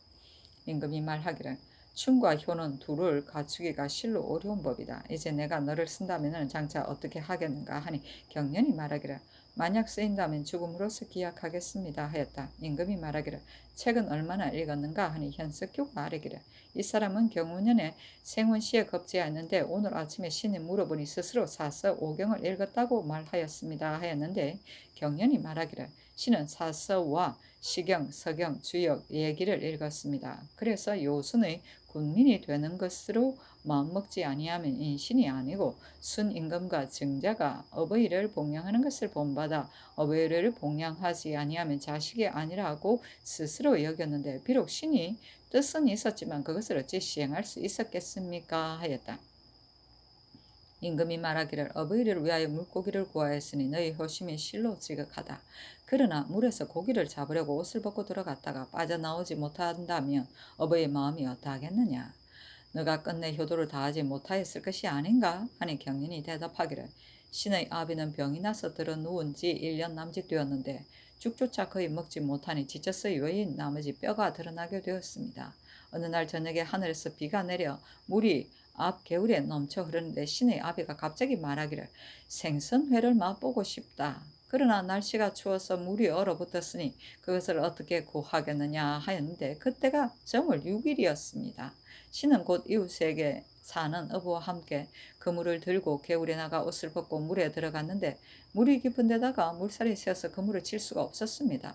임금이 말하기를 춘과 효는 둘을 갖추기가 실로 어려운 법이다. 이제 내가 너를 쓴다면 장차 어떻게 하겠는가 하니 경련이 말하기를 만약 쓰인다면 죽음으로써 기약하겠습니다 하였다. 임금이 말하기를 책은 얼마나 읽었는가 하니 현석교가 말하기를 이 사람은 경우년에 생훈시에 겁제하였는데 오늘 아침에 신이 물어보니 스스로 사서 오경을 읽었다고 말하였습니다 하였는데 경련이 말하기를 신은 사서와 시경, 서경, 주역, 예기를 읽었습니다. 그래서 요순의 군민이 되는 것으로 마음먹지 아니하면 인신이 아니고 순임금과 증자가 어버이를 복양하는 것을 본받아 어버이를 복양하지 아니하면 자식이 아니라고 스스로 여겼는데 비록 신이 뜻은 있었지만 그것을 어찌 시행할 수 있었겠습니까 하였다. 임금이 말하기를 어버이를 위하여 물고기를 구하였으니 너희 효심이 실로 지극하다. 그러나 물에서 고기를 잡으려고 옷을 벗고 들어갔다가 빠져나오지 못한다면 어버이의 마음이 어떠하겠느냐. 너가 끝내 효도를 다하지 못하였을 것이 아닌가 하니 경련이 대답하기를 신의 아비는 병이 나서 들어 누운 지 1년 남짓 되었는데 죽조차 거의 먹지 못하니 지쳐서의 외인 나머지 뼈가 드러나게 되었습니다. 어느 날 저녁에 하늘에서 비가 내려 물이 앞 개울에 넘쳐 흐르는데 신의 아비가 갑자기 말하기를 생선회를 맛보고 싶다. 그러나 날씨가 추워서 물이 얼어붙었으니 그것을 어떻게 구하겠느냐 하였는데 그때가 정월 6일이었습니다. 신은 곧 이웃에게 사는 어부와 함께 그물을 들고 개울에 나가 옷을 벗고 물에 들어갔는데 물이 깊은 데다가 물살이 새어서 그물을 칠 수가 없었습니다.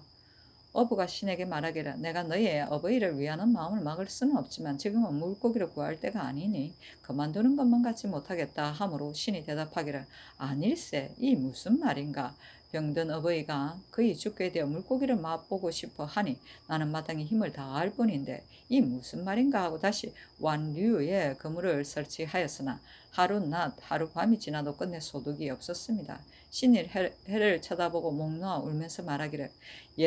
어부가 신에게 말하기를 내가 너의 어버이를 위하는 마음을 막을 수는 없지만 지금은 물고기를 구할 때가 아니니 그만두는 것만 같지 못하겠다 하므로 신이 대답하기를 아닐세 이 무슨 말인가. 병든 어버이가 그의 죽게 되어 물고기를 맛보고 싶어 하니 나는 마땅히 힘을 다할 뿐인데 이 무슨 말인가 하고 다시 완류에 그물을 설치하였으나 하루 낮 하루 밤이 지나도 끝내 소득이 없었습니다. 신이 해를 쳐다보고 목 놓아 울면서 말하기를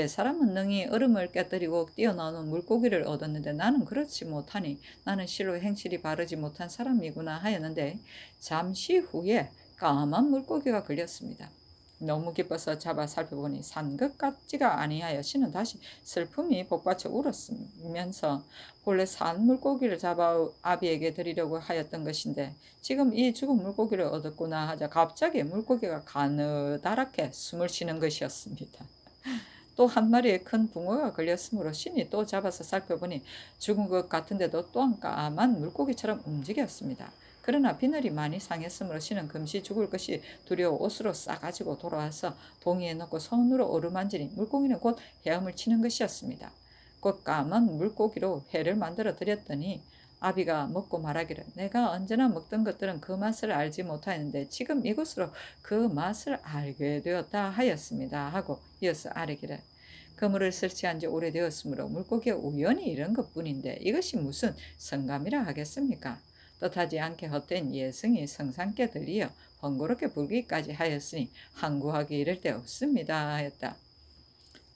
사람은 능히 얼음을 깨뜨리고 뛰어나오는 물고기를 얻었는데 나는 그렇지 못하니 나는 실로 행실이 바르지 못한 사람이구나 하였는데 잠시 후에 까만 물고기가 걸렸습니다. 너무 기뻐서 잡아 살펴보니 산 것 같지가 아니하여 신은 다시 슬픔이 복받쳐 울었으면서 본래 산 물고기를 잡아 아비에게 드리려고 하였던 것인데 지금 이 죽은 물고기를 얻었구나 하자 갑자기 물고기가 가느다랗게 숨을 쉬는 것이었습니다. 또 한 마리의 큰 붕어가 걸렸으므로 신이 또 잡아서 살펴보니 죽은 것 같은데도 또한 까만 물고기처럼 움직였습니다. 그러나 비늘이 많이 상했으므로 신은 금시 죽을 것이 두려워 옷으로 싸가지고 돌아와서 동이에 넣고 손으로 어루만지니 물고기는 곧 헤엄을 치는 것이었습니다. 그 까만 물고기로 회를 만들어 드렸더니 아비가 먹고 말하기를 내가 언제나 먹던 것들은 그 맛을 알지 못하였는데 지금 이것으로 그 맛을 알게 되었다 하였습니다. 하고 이어서 아뢰기를 그물을 설치한 지 오래되었으므로 물고기에 우연히 이런 것뿐인데 이것이 무슨 성감이라 하겠습니까? 뜻하지 않게 헛된 예성이 성상께 들리어 번거롭게 불기까지 하였으니 항구하기 이를 데 없습니다 하였다.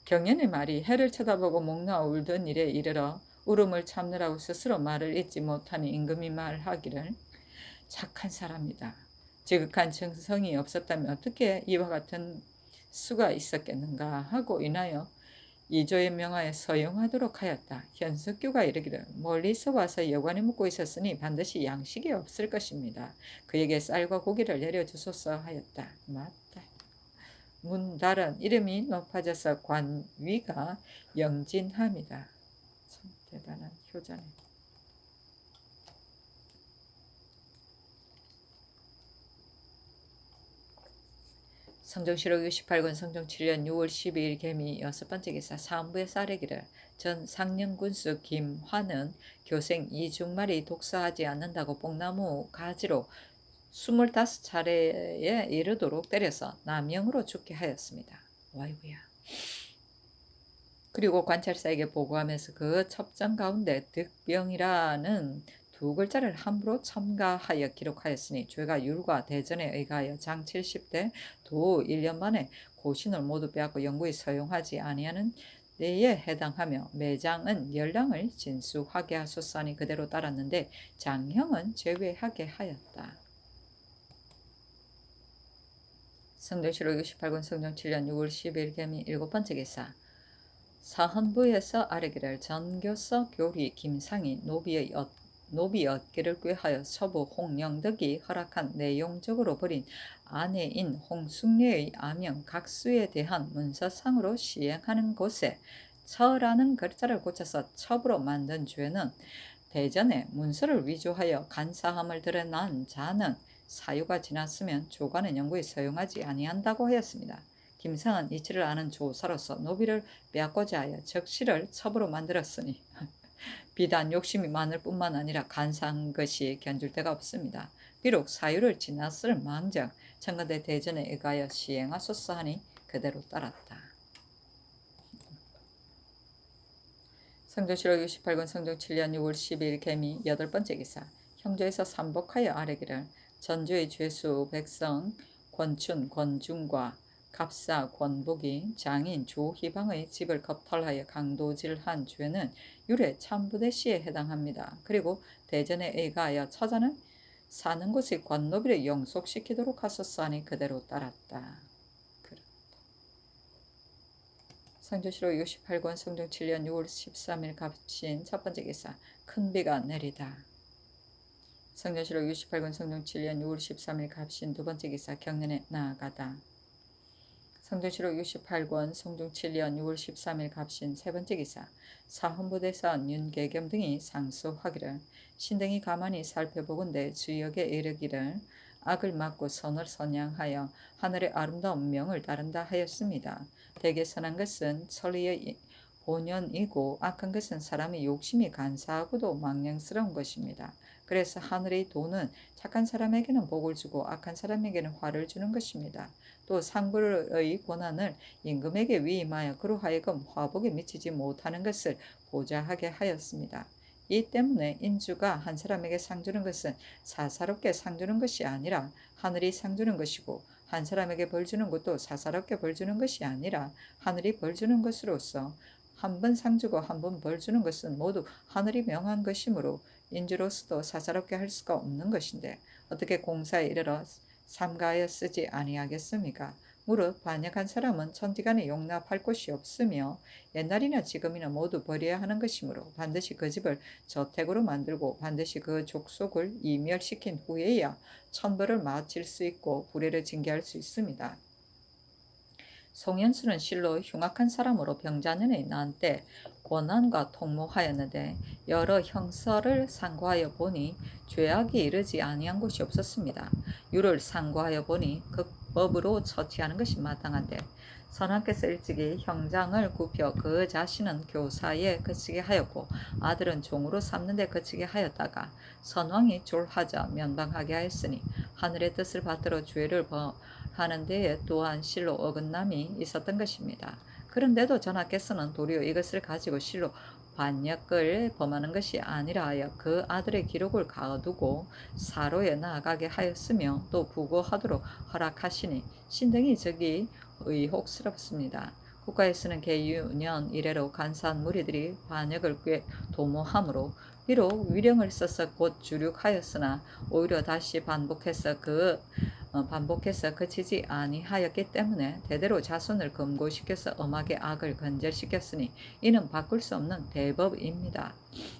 경연의 말이 해를 쳐다보고 목 놓아 울던 일에 이르러 울음을 참느라고 스스로 말을 잇지 못하니 임금이 말하기를 착한 사람이다. 지극한 정성이 없었다면 어떻게 이와 같은 수가 있었겠는가 하고 인하여 이조의 명하에 서용하도록 하였다. 현석규가 이르기를 멀리서 와서 여관에 묵고 있었으니 반드시 양식이 없을 것입니다. 그에게 쌀과 고기를 내려주소서 하였다. 맞다. 문달은 이름이 높아져서 관위가 영진함이다. 참 대단한 효자네. 성종실록 68권 성종 7년 6월 12일 개미 6번째 기사 사헌부의 쌀에기를 전 상령군수 김화는 교생 이중말이 독사하지 않는다고 뽕나무 가지로 25차례에 이르도록 때려서 남영으로 죽게 하였습니다. 와이구야. 그리고 관찰사에게 보고하면서 그 첩장 가운데 득병이라는 두 글자를 함부로 첨가하여 기록하였으니 죄가 율과 대전에 의하여 장 70대 도 1년 만에 고신을 모두 빼앗고 영구히 서용하지 아니하는 데에 해당하며 매장은 열랑을 진수하게 하소서니 그대로 따랐는데 장형은 제외하게 하였다. 성종실록 68권 성종 7년 6월 10일 개미 7번째 기사 사헌부에서 아뢰기를 전교서 교리 김상이 노비 얻기를 꾀하여 서부 홍영덕이 허락한 내용적으로 벌인 아내인 홍숙례의 아명 각수에 대한 문서상으로 시행하는 곳에 처라는 글자를 고쳐서 첩으로 만든 죄는 대전에 문서를 위조하여 간사함을 드러난 자는 사유가 지났으면 조관은 영구히 서용하지 아니한다고 하였습니다. 김상은 이치를 아는 조사로서 노비를 빼앗고자 하여 적시를 첩으로 만들었으니 비단 욕심이 많을 뿐만 아니라 간사한 것이 견줄 데가 없습니다. 비록 사유를 지났을 망정 청와대 대전에 의하여 시행하소서 하니 그대로 따랐다. 성종실록 68권 성종 7년 6월 12일 개미 8번째 기사 형조에서 삼복하여 아뢰기를 전주의 죄수 백성 권춘 권중과 갑사 권복이 장인 조희방의 집을 겁탈하여 강도질한 죄는 율의 참부대시에 해당합니다. 그리고 대전에 의하여 처자는 사는 곳의 관노비를 영속시키도록 하소서 하니 그대로 따랐다. 성종실록 68권 성종 7년 6월 13일 갑신 첫번째 기사 큰 비가 내리다. 성종실록 68권 성종 7년 6월 13일 갑신 두번째 기사 경련에 나아가다. 성종실록 68권 성종 7년 6월 13일 갑신 세번째 기사 사헌부대사원 윤계겸 등이 상소하기를 신등이 가만히 살펴보건대 주역에 이르기를 악을 막고 선을 선양하여 하늘의 아름다운 명을 따른다 하였습니다. 대개 선한 것은 천리의 본연이고 악한 것은 사람의 욕심이 간사하고도 망령스러운 것입니다. 그래서 하늘의 도는 착한 사람에게는 복을 주고 악한 사람에게는 화를 주는 것입니다. 또 상부의 고난을 임금에게 위임하여 그로 하여금 화복에 미치지 못하는 것을 보좌하게 하였습니다. 이 때문에 인주가 한 사람에게 상 주는 것은 사사롭게 상 주는 것이 아니라 하늘이 상 주는 것이고 한 사람에게 벌 주는 것도 사사롭게 벌 주는 것이 아니라 하늘이 벌 주는 것으로서 한 번 상 주고 한 번 벌 주는 것은 모두 하늘이 명한 것이므로 인주로서도 사사롭게 할 수가 없는 것인데 어떻게 공사에 이르러 삼가하여 쓰지 아니하겠습니까? 무릇 반역한 사람은 천지간에 용납할 곳이 없으며 옛날이나 지금이나 모두 버려야 하는 것이므로 반드시 그 집을 저택으로 만들고 반드시 그 족속을 이멸시킨 후에야 천벌을 마칠 수 있고 불의를 징계할 수 있습니다. 송현수는 실로 흉악한 사람으로 병자년에 난 때 고난과 통모하였는데 여러 형서를 상고하여 보니 죄악이 이르지 아니한 곳이 없었습니다. 유를 상고하여 보니 극법으로 처치하는 것이 마땅한데 선왕께서 일찍이 형장을 굽혀 그 자신은 교사에 그치게 하였고 아들은 종으로 삼는 데 그치게 하였다가 선왕이 졸하자 면방하게 하였으니 하늘의 뜻을 받들어 죄를 하는 데에 또한 실로 어긋남이 있었던 것입니다. 그런데도 전하께서는 도리어 이것을 가지고 실로 반역을 범하는 것이 아니라 하여 그 아들의 기록을 가두고 사로에 나아가게 하였으며 또 부고하도록 허락하시니 신등이 적이 의혹스럽습니다. 국가에서는 개유년 이래로 간사한 무리들이 반역을 꽤 도모하므로 비록 위령을 써서 곧 주륙하였으나 오히려 다시 반복해서 그치지 아니하였기 때문에 대대로 자손을 금고시켜서 엄하게 악을 건절시켰으니 이는 바꿀 수 없는 대법입니다.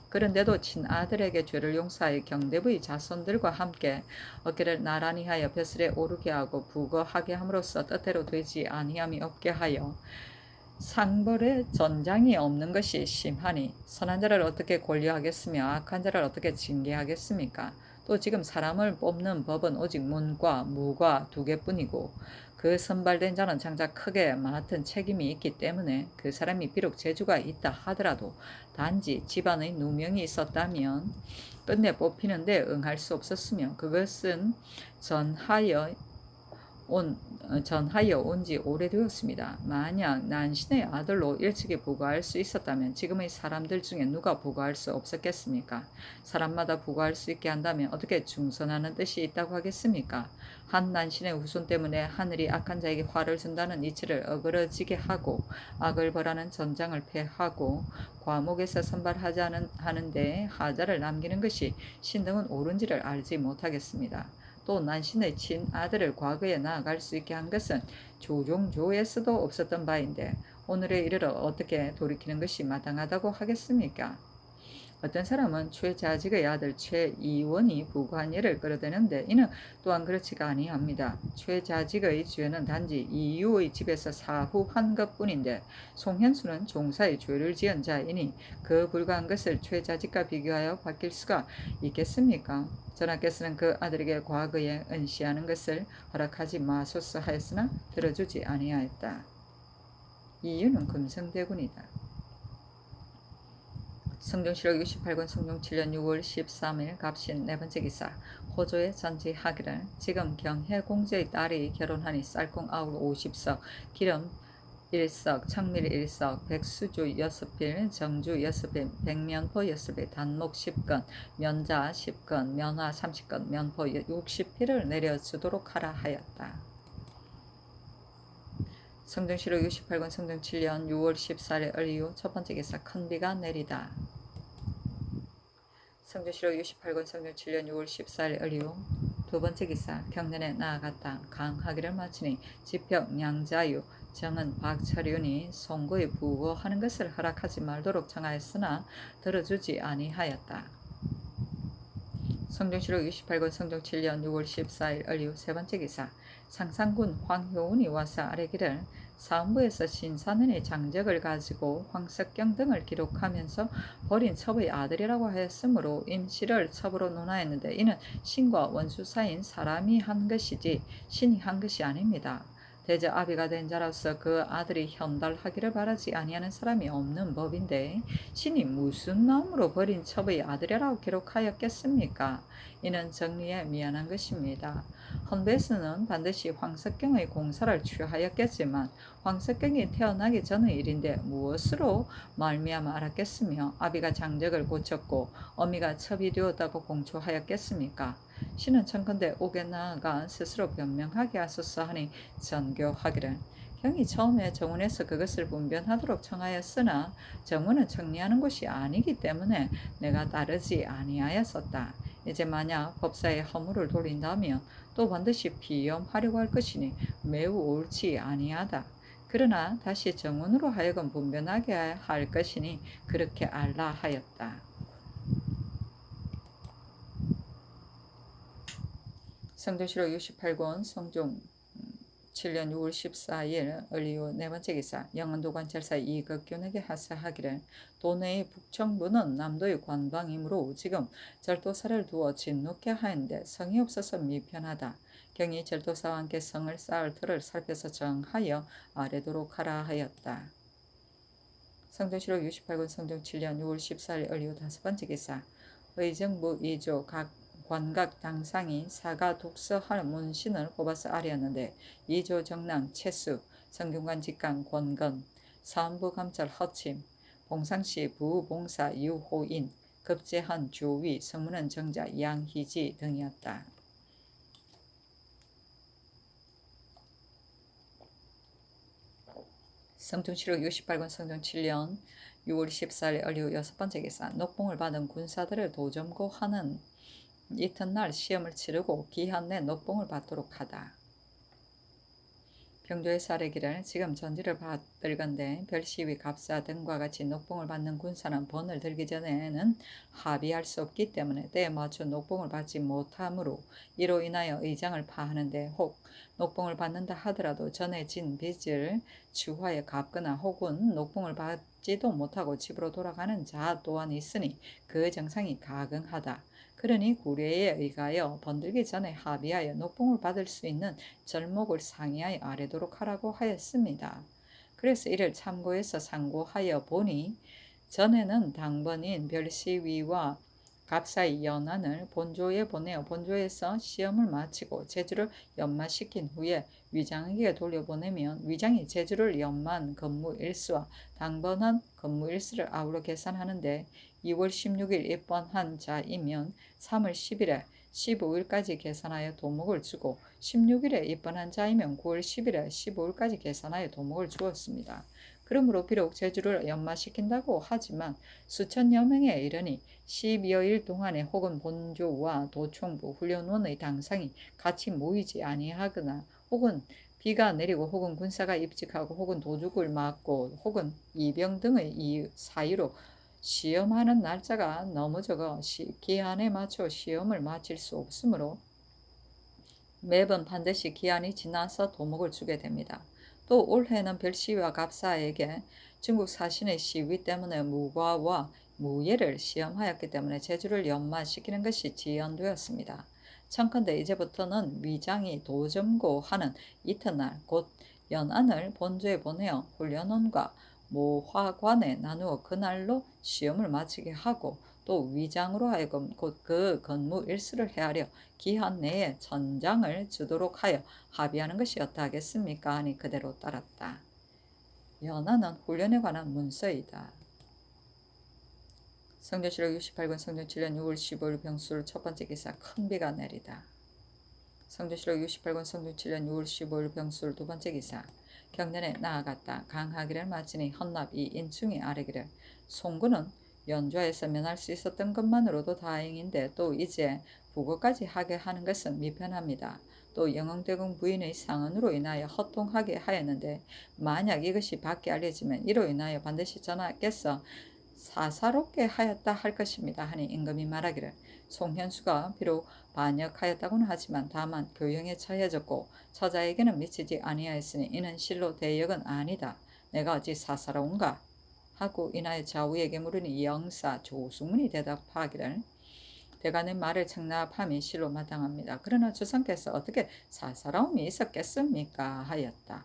그런데도 친아들에게 죄를 용서하여 경대부의 자손들과 함께 어깨를 나란히 하여 벼슬에 오르게 하고 부거하게 함으로써 뜻대로 되지 아니함이 없게 하여 상벌의 전장이 없는 것이 심하니 선한 자를 어떻게 권리하겠으며 악한 자를 어떻게 징계하겠습니까? 또 지금 사람을 뽑는 법은 오직 문과 무과 두 개뿐이고 그 선발된 자는 장작 크게 맡은 책임이 있기 때문에 그 사람이 비록 재주가 있다 하더라도 단지 집안의 누명이 있었다면 끝내 뽑히는데 응할 수 없었으며 그것은 전하여 온 지 오래되었습니다. 만약 난신의 아들로 일찍이 부과할 수 있었다면 지금의 사람들 중에 누가 부과할 수 없었겠습니까? 사람마다 부과할 수 있게 한다면 어떻게 중선하는 뜻이 있다고 하겠습니까? 한 난신의 후손 때문에 하늘이 악한 자에게 화를 준다는 이치를 어그러지게 하고 악을 벌하는 전장을 폐하고 과목에서 선발하지 하는데 하자를 남기는 것이 신등은 옳은지를 알지 못하겠습니다. 또 난신의 친아들을 과거에 나아갈 수 있게 한 것은 조종조에서도 없었던 바인데 오늘에 이르러 어떻게 돌이키는 것이 마땅하다고 하겠습니까? 어떤 사람은 최자직의 아들 최이원이 부고한 예를 끌어대는데 이는 또한 그렇지가 아니합니다. 최자직의 죄는 단지 이유의 집에서 사후한 것뿐인데 송현수는 종사의 죄를 지은 자이니 그 불과한 것을 최자직과 비교하여 바뀔 수가 있겠습니까? 전하께서는 그 아들에게 과거에 은시하는 것을 허락하지 마소서 하였으나 들어주지 아니하였다. 이유는 금성대군이다. 성종실록 68권 성종 7년 6월 13일 갑신 네 번째 기사 호조에 전지하기를 지금 경혜공제의 딸이 결혼하니 쌀콩 아울 50석 기름 1석 청밀 1석 백수주 6필 정주 6필 백면포 6필 단목 10건 면자 10건 면화 30건 면포 60필을 내려주도록 하라 하였다. 성종실록 68권 성종 7년 6월 14일 을이후 첫 번째 기사 큰 비가 내리다. 성종실록 68권 성종 7년 6월 14일 을이후 두 번째 기사 경년에 나아갔다. 강하기를 마치니 지평 양자유 정은 박철윤이 송구에 부고하는 것을 허락하지 말도록 청하였으나 들어주지 아니하였다. 성종실록 68권 성종 7년 6월 14일 을이후 세 번째 기사 상상군 황효운이 와서 아뢰기를 사헌부에서 신사는의 장적을 가지고 황석경 등을 기록하면서 버린 첩의 아들이라고 하였으므로 임시를 첩으로 논하였는데 이는 신과 원수 사이인 사람이 한 것이지 신이 한 것이 아닙니다. 대저 아비가 된 자로서 그 아들이 현달하기를 바라지 아니하는 사람이 없는 법인데 신이 무슨 마음으로 버린 첩의 아들이라고 기록하였겠습니까? 이는 정리에 미안한 것입니다. 헌배에서는 반드시 황석경의 공사를 취하였겠지만 황석경이 태어나기 전의 일인데 무엇으로 말미암아 알았겠으며 아비가 장적을 고쳤고 어미가 첩이 되었다고 공초하였겠습니까? 신은 청컨대 옥에 나아가 스스로 변명하게 하소서 하니 전교하기를 경이 처음에 정원에서 그것을 분변하도록 청하였으나 정원은 정리하는 곳이 아니기 때문에 내가 따르지 아니하였었다. 이제 만약 법사의 허물을 돌린다면 또 반드시 비염하려고 할 것이니 매우 옳지 아니하다. 그러나 다시 정운으로 하여금 분변하게 할 것이니 그렇게 알라 하였다. 성조실록 68권 성종 7년 6월 14일 을리오 네 번째 기사 영안도 관찰사 이극균에게 하사하기를 도내의 북청부는 남도의 관방이므로 지금 절도사를 두어 진노케 하였는데 성이 없어서 미편하다. 경이 절도사와 함께 성을 쌓을 터를 살펴서 정하여 아래도록 하라 하였다. 성종실록 68권 성종 7년 6월 14일 을리오 다섯 번째 기사 의정부 2조 관각 당상이 사가 독서할 문신을 뽑아서 아뢰었는데 2조 정랑 채수, 성균관 직강 권건, 사원부 감찰 허침, 봉상시 부봉사 유호인, 급제한 조위, 성문은 정자 양희지 등이었다. 성종실록 68권 성종 7년 6월 14일 을리오 여섯 번째 기사 녹봉을 받은 군사들을 도점고하는 이튿날 시험을 치르고 기한 내 녹봉을 받도록 하다. 병조에서 아뢰기를 지금 전지를 받을 건데 별시위 갑사 등과 같이 녹봉을 받는 군사는 번을 들기 전에는 합의할 수 없기 때문에 때에 맞춘 녹봉을 받지 못하므로 이로 인하여 의장을 파하는데 혹 녹봉을 받는다 하더라도 전에 진 빚을 추하여 갚거나 혹은 녹봉을 받지도 못하고 집으로 돌아가는 자 또한 있으니 그 정상이 가긍하다. 그러니 구례에 의하여 번들기 전에 합의하여 녹봉을 받을 수 있는 절목을 상의하여 아뢰도록 하라고 하였습니다. 그래서 이를 참고해서 상고하여 보니 전에는 당번인 별시위와 갑사의 연안을 본조에 보내어 본조에서 시험을 마치고 제주를 연마시킨 후에 위장에게 돌려보내면 위장이 제주를 연마한 근무 일수와 당번한 근무 일수를 아울러 계산하는데 2월 16일 입번한 자이면 3월 10일에 15일까지 계산하여 도목을 주고 16일에 입번한 자이면 9월 10일에 15일까지 계산하여 도목을 주었습니다. 그러므로 비록 제주를 연마시킨다고 하지만 수천여 명에 이르니 12여일 동안에 혹은 본조와 도총부 훈련원의 당상이 같이 모이지 아니하거나 혹은 비가 내리고 혹은 군사가 입직하고 혹은 도둑을 맞고 혹은 이병 등의 사유로 시험하는 날짜가 너무 적어 기한에 맞춰 시험을 마칠 수 없으므로 매번 반드시 기한이 지나서 도목을 주게 됩니다. 또 올해는 별시위와 갑사에게 중국 사신의 시위 때문에 무과와 무예를 시험하였기 때문에 제주를 연마시키는 것이 지연되었습니다. 청컨대 이제부터는 위장이 도점고하는 이튿날 곧 연안을 본조에 보내어 훈련원과 모화관에 나누어 그날로 시험을 마치게 하고 또 위장으로 하여금 곧 그 근무 일수를 헤아려 기한 내에 전장을 주도록 하여 합의하는 것이 어떠하겠습니까? 하니 그대로 따랐다. 연안은 훈련에 관한 문서이다. 성조실록 68권 성종 7년 6월 15일 병술 첫 번째 기사 큰 비가 내리다. 성조실록 68권 성종 7년 6월 15일 병술 두 번째 기사 경전에 나아갔다. 강하기를 마치니 헌납 이 인충이 아뢰기를 송구는 연좌에서 면할 수 있었던 것만으로도 다행인데 또 이제 부고까지 하게 하는 것은 미편합니다. 또 영흥대궁 부인의 상언으로 인하여 허통하게 하였는데 만약 이것이 밖에 알려지면 이로 인하여 반드시 전하께서 사사롭게 하였다 할 것입니다. 하니 임금이 말하기를 송현수가 비록 반역하였다고는 하지만 다만 교형에 처해졌고 처자에게는 미치지 아니하였으니 이는 실로 대역은 아니다. 내가 어찌 사사로운가? 하고 인하여 좌우에게 물으니 영사 조승문이 대답하기를 대가 내 말을 청납함이 실로 마땅합니다. 그러나 주상께서 어떻게 사사로움이 있었겠습니까? 하였다.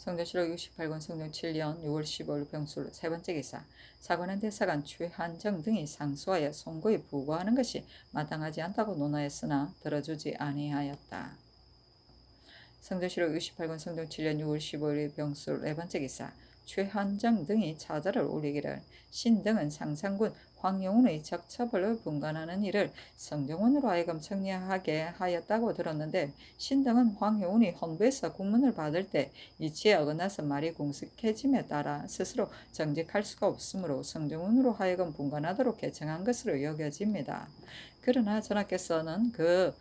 성조실록 68권 성종 7년 6월 15일 병술 세 번째 기사 사관원 대사관 최한정 등이 상소하여 송고에 부고하는 것이 마땅하지 않다고 논하였으나 들어주지 아니하였다. 성조실록 68권 성종 7년 6월 15일 병술 네 번째 기사 최한정 등이 차자를 올리기를 신등은 상상군 황용운의 적처벌을 분간하는 일을 성종원으로 하여금 청리하게 하였다고 들었는데 신등은 황효운이 헌부에서 국문을 받을 때 이치에 어긋나서 말이 공식해짐에 따라 스스로 정직할 수가 없으므로 성종원으로 하여금 분간하도록 개청한 것으로 여겨집니다. 그러나 전하께서는 곧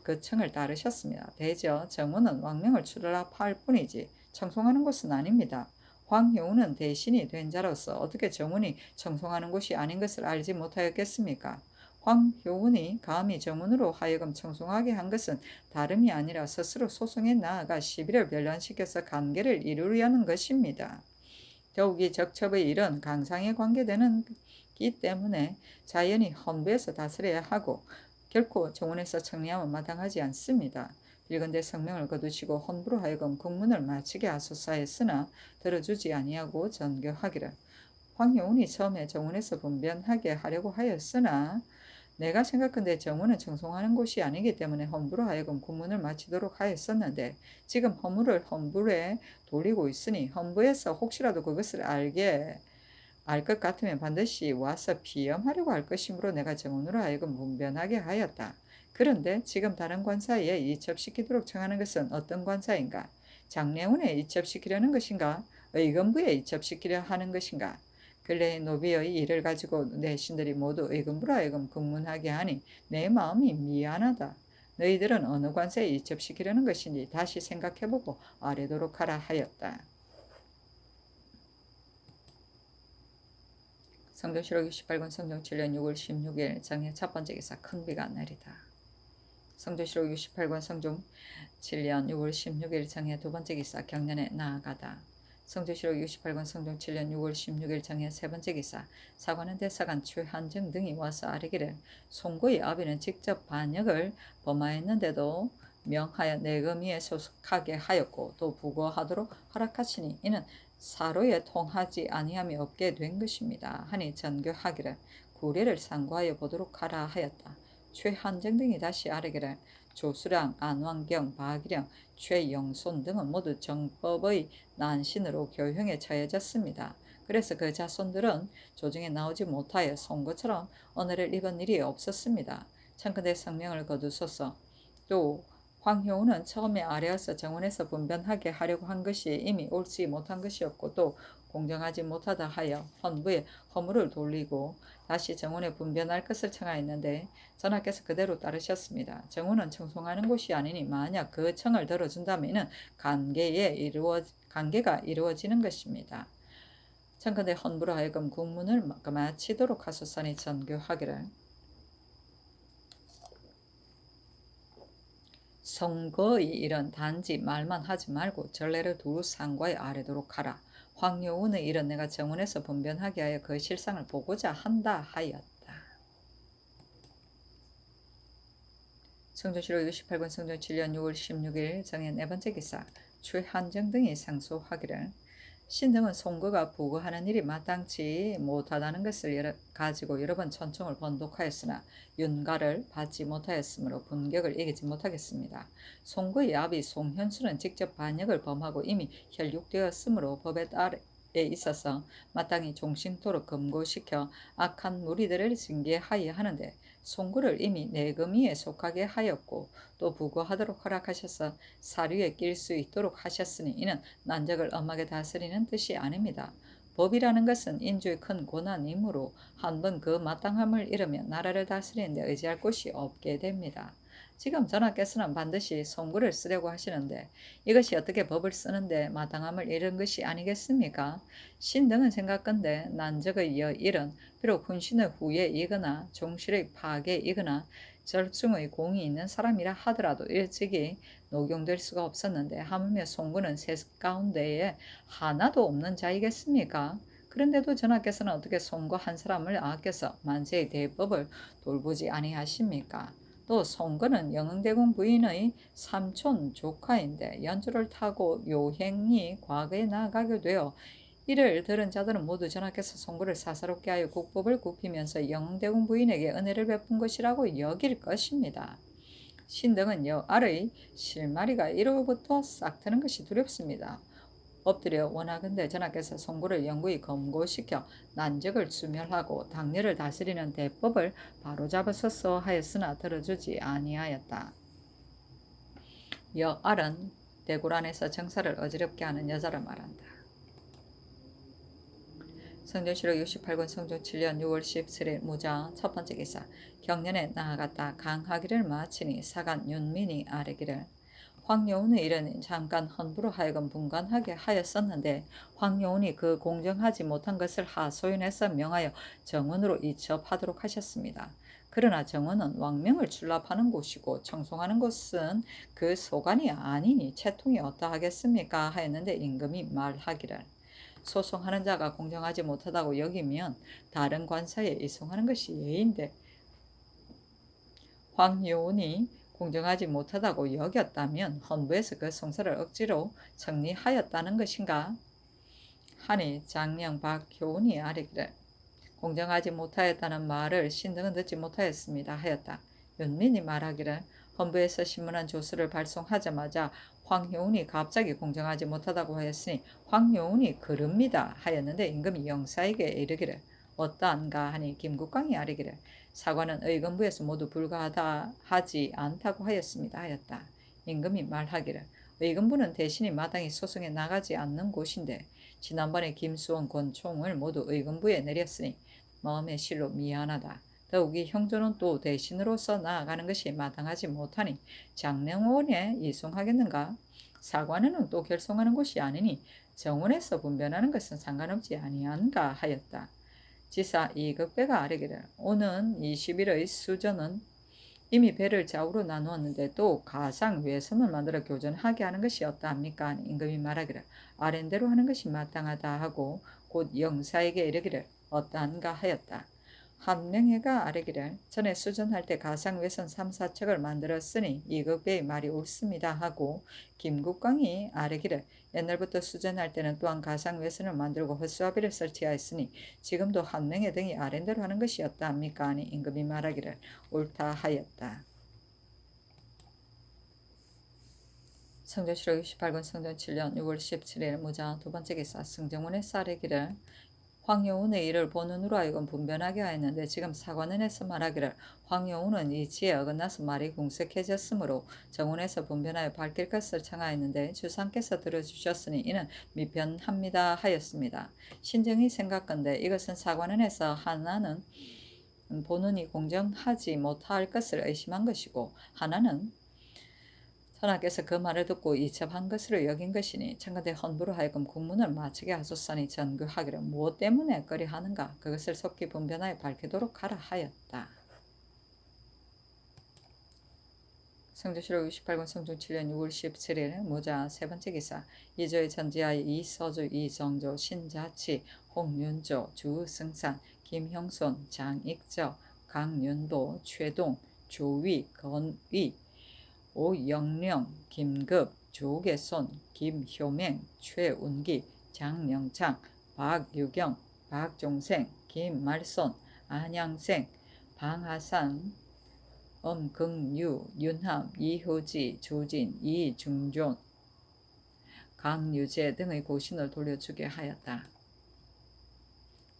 그 청을 따르셨습니다. 대저 정원은 왕명을 출납할 뿐이지 청송하는 것은 아닙니다. 황효운은 대신이 된 자로서 어떻게 정운이 청송하는 곳이 아닌 것을 알지 못하였겠습니까? 황효운이 감히 정운으로 하여금 청송하게 한 것은 다름이 아니라 스스로 소송에 나아가 시비를 변란시켜서 관계를 이루려는 것입니다. 더욱이 적첩의 일은 강상에 관계되는 기 때문에 자연히 헌부에서 다스려야 하고 결코 정원에서 청리하면 마땅하지 않습니다. 빌건대 성명을 거두시고 헌부로 하여금 국문을 마치게 하소서 했으나 들어주지 아니하고 전교하기를 황효운이 처음에 정원에서 분변하게 하려고 하였으나 내가 생각한데 정원은 청송하는 곳이 아니기 때문에 헌부로 하여금 국문을 마치도록 하였었는데 지금 허물을 헌부에 돌리고 있으니 헌부에서 혹시라도 그것을 알 것 같으면 반드시 와서 비염하려고 할 것이므로 내가 정원으로 하여금 분변하게 하였다. 그런데 지금 다른 관사에 이첩시키도록 청하는 것은 어떤 관사인가? 장례운에 이첩시키려는 것인가? 의금부에 이첩시키려 하는 것인가? 근래 노비의 일을 가지고 내 신들이 모두 의금부로 하여금 국문하게 하니 내 마음이 미안하다. 너희들은 어느 관사에 이첩시키려는 것인지 다시 생각해보고 아뢰도록 하라 하였다. 성종실록 68권 성종 7년 6월 16일 정해 첫 번째 기사 큰 비가 내리다. 성종실록 68권 성종 7년 6월 16일 정해 두 번째 기사 경년에 나아가다. 성종실록 68권 성종 7년 6월 16일 정해 세 번째 기사 사관은 대사관 최한정 등이 와서 아뢰기를 송구의 아비는 직접 반역을 범하였는데도 명하여 내금위에 소속하게 하였고 또 부거하도록 허락하시니 이는 사로에 통하지 아니함이 없게 된 것입니다. 하니 전교하기를 구례를 상고하여 보도록 하라 하였다. 최한정 등이 다시 아뢰기를 조수랑, 안왕경, 박일영, 최영손 등은 모두 정법의 난신으로 교형에 처해졌습니다. 그래서 그 자손들은 조정에 나오지 못하여 송구처럼 언해를 입은 일이 없었습니다. 청컨대 성명을 거두소서. 또 황효운은 처음에 아뢰어서 정원에서 분변하게 하려고 한 것이 이미 옳지 못한 것이었고 또 공정하지 못하다 하여 헌부에 허물을 돌리고 다시 정원에 분변할 것을 청하였는데 전하께서 그대로 따르셨습니다. 정원은 청송하는 곳이 아니니 만약 그 청을 들어준다면 관계가 이루어지는 것입니다. 청컨대 헌부로 하여금 국문을 마치도록 하소서니 전교하기를 선거의 일은 단지 말만 하지 말고 전례를 두루 상고에 아뢰도록 하라. 황효운의 일은 내가 정원에서 분변하게 하여 그 실상을 보고자 한다 하였다. 성종실록 68권 성종 7년 6월 16일 정해 네 번째 기사 최한정 등이 상소하기를 신등은 송거가 부거하는 일이 마땅치 못하다는 것을 가지고 여러 번 천청을 번독하였으나 윤가를 받지 못하였으므로 분격을 이기지 못하겠습니다. 송거의 아비 송현수는 직접 반역을 범하고 이미 혈육되었으므로 법에 따르 있어서 마땅히 종신토록 금고시켜 악한 무리들을 징계하여 하는데 송구를 이미 내금위에 속하게 하였고 또 부고하도록 허락하셔서 사류에 낄 수 있도록 하셨으니 이는 난적을 엄하게 다스리는 뜻이 아닙니다. 법이라는 것은 인주의 큰 고난이므로 한번 그 마땅함을 잃으면 나라를 다스리는 데 의지할 곳이 없게 됩니다. 지금 전하께서는 반드시 송구를 쓰려고 하시는데 이것이 어떻게 법을 쓰는데 마땅함을 잃은 것이 아니겠습니까? 신등은 생각건대 난적의 여일은 비록 훈신의 후예이거나 종실의 파괴이거나 절충의 공이 있는 사람이라 하더라도 일찍이 녹용될 수가 없었는데 하물며 송구는 셋 가운데에 하나도 없는 자이겠습니까? 그런데도 전하께서는 어떻게 송구 한 사람을 아껴서 만세의 대법을 돌보지 아니하십니까? 또 송거는 영흥대군 부인의 삼촌 조카인데 연주를 타고 요행이 과거에 나아가게 되어 이를 들은 자들은 모두 전하께서 송거를 사사롭게 하여 국법을 굽히면서 영흥대군 부인에게 은혜를 베푼 것이라고 여길 것입니다. 신등은 여알의 실마리가 이로부터 싹 트는 것이 두렵습니다. 엎드려 원하건대 전하께서 송구를 영구히 검고시켜 난적을 수멸하고 당뇨를 다스리는 대법을 바로잡으소서 하였으나 들어주지 아니하였다. 여알은 대궐 안에서 정사를 어지럽게 하는 여자를 말한다. 성전시록 68권 성종 7년 6월 17일 무자 첫 번째 기사. 경년에 나아갔다 강하기를 마치니 사간 윤민이 아뢰기를 황여운의 일은 잠깐 헌부로 하여금 분간하게 하였었는데 황여운이 그 공정하지 못한 것을 하소연해서 명하여 정원으로 이첩하도록 하셨습니다. 그러나 정원은 왕명을 출납하는 곳이고 청송하는 곳은 그 소관이 아니니 채통이 어떠하겠습니까 하였는데 임금이 말하기를 소송하는 자가 공정하지 못하다고 여기면 다른 관사에 이송하는 것이 예인데 황여운이 공정하지 못하다고 여겼다면 헌부에서 그 송사를 억지로 정리하였다는 것인가? 하니 장령 박효운이 아뢰기를 공정하지 못하였다는 말을 신등은 듣지 못하였습니다 하였다. 윤민이 말하기를 헌부에서 신문한 조서를 발송하자마자 황효운이 갑자기 공정하지 못하다고 하였으니 황효운이 그릅니다 하였는데 임금이 영사에게 이르기를 어떠한가 하니 김국광이 아뢰기를 사관은 의금부에서 모두 불가하다 하지 않다고 하였습니다 하였다. 임금이 말하기를 의금부는 대신이 마땅히 소송에 나가지 않는 곳인데 지난번에 김수원 권총을 모두 의금부에 내렸으니 마음의 실로 미안하다. 더욱이 형조는 또 대신으로서 나아가는 것이 마땅하지 못하니 장령원에 이송하겠는가? 사관에는 또 결송하는 곳이 아니니 정원에서 분변하는 것은 상관없지 아니한가 하였다. 지사 이극배가 아뢰기를 오는 20일의 수전은 이미 배를 좌우로 나누었는데 또 가상 외선을 만들어 교전하게 하는 것이 어떠합니까? 임금이 말하기를 아랜대로 하는 것이 마땅하다 하고 곧 영사에게 이르기를 어떠한가 하였다. 한명회가 아뢰기를 전에 수전할 때 가상 외선 3, 4척을 만들었으니 이극배의 말이 옳습니다 하고 김국광이 아뢰기를 옛날부터 수전할 때는 또한 가상 외선을 만들고 헛수아비를 설치하였으니 지금도 한명회 등이 아랜대로 하는 것이 어떠합니까? 하니 임금이 말하기를 옳다 하였다. 성전시록 68권 성전 7년 6월 17일 무자 두 번째 기사 승정원의 사례기를 황여운의 일을 본은으로 하여금 분변하게 하였는데 지금 사관원에서 말하기를 황여운은 이 지에 어긋나서 말이 궁색해졌으므로 정원에서 분변하여 밝힐 것을 청하였는데 주상께서 들어주셨으니 이는 미편합니다 하였습니다. 신정이 생각건대 이것은 사관원에서 하나는 본은이 공정하지 못할 것을 의심한 것이고 하나는 전하께서 그 말을 듣고 이첩한 것으로 여긴 것이니 청컨대 헌부로 하여금 국문을 마치게 하소서니 전교하기를 무엇 때문에 그리하는가 그것을 속히 분변하여 밝히도록 하라 하였다. 성조시록 68권 성종 7년 6월 17일 무자 세 번째 기사 이조의 전지하에 이서주 이정조 신자치 홍윤조 주승산 김형손 장익저 강윤도 최동 조위 건위 오영령, 김급, 조계손, 김효맹, 최운기, 장영창, 박유경, 박종생, 김말손, 안양생, 방하산, 엄긍유, 윤함, 이효지, 조진, 이중존, 강유재 등의 고신을 돌려주게 하였다.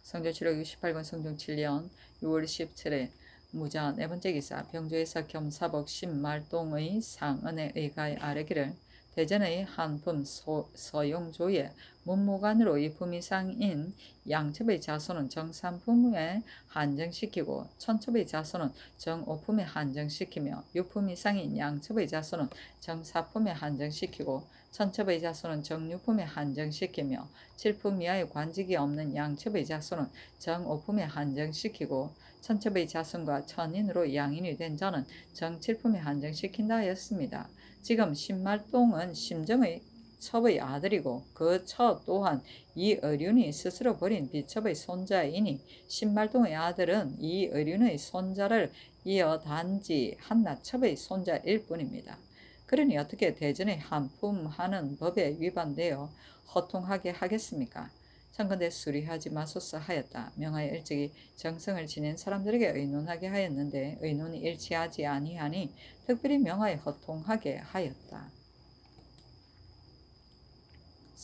성전시록 68권 성종 7년 6월 17일 무자 네 번째 기사 병조에서 겸사복 신말동의 상은에 의가에 아뢰기를 대전의 한품 서용조에 문무관으로 이품 이상인 양첩의 자손은 정삼품에 한정시키고 천첩의 자손은 정오품에 한정시키며 육품 이상인 양첩의 자손은 정사품에 한정시키고 천첩의 자손은 정육품에 한정시키며 칠품 이하의 관직이 없는 양첩의 자손은 정오품에 한정시키고 천첩의 자손과 천인으로 양인이 된 자는 정칠품에 한정시킨다 하였습니다. 지금 신말동은 심정의 첩의 아들이고 그 처 또한 이의륜이 스스로 버린 비첩의 손자이니 신말동의 아들은 이의륜의 손자를 이어 단지 한나첩의 손자일 뿐입니다. 그러니 어떻게 대전에 한품하는 법에 위반되어 허통하게 하겠습니까? 청컨대 수리하지 마소서 하였다. 명하여 일찍이 정성을 지낸 사람들에게 의논하게 하였는데 의논이 일치하지 아니하니 특별히 명하여 허통하게 하였다.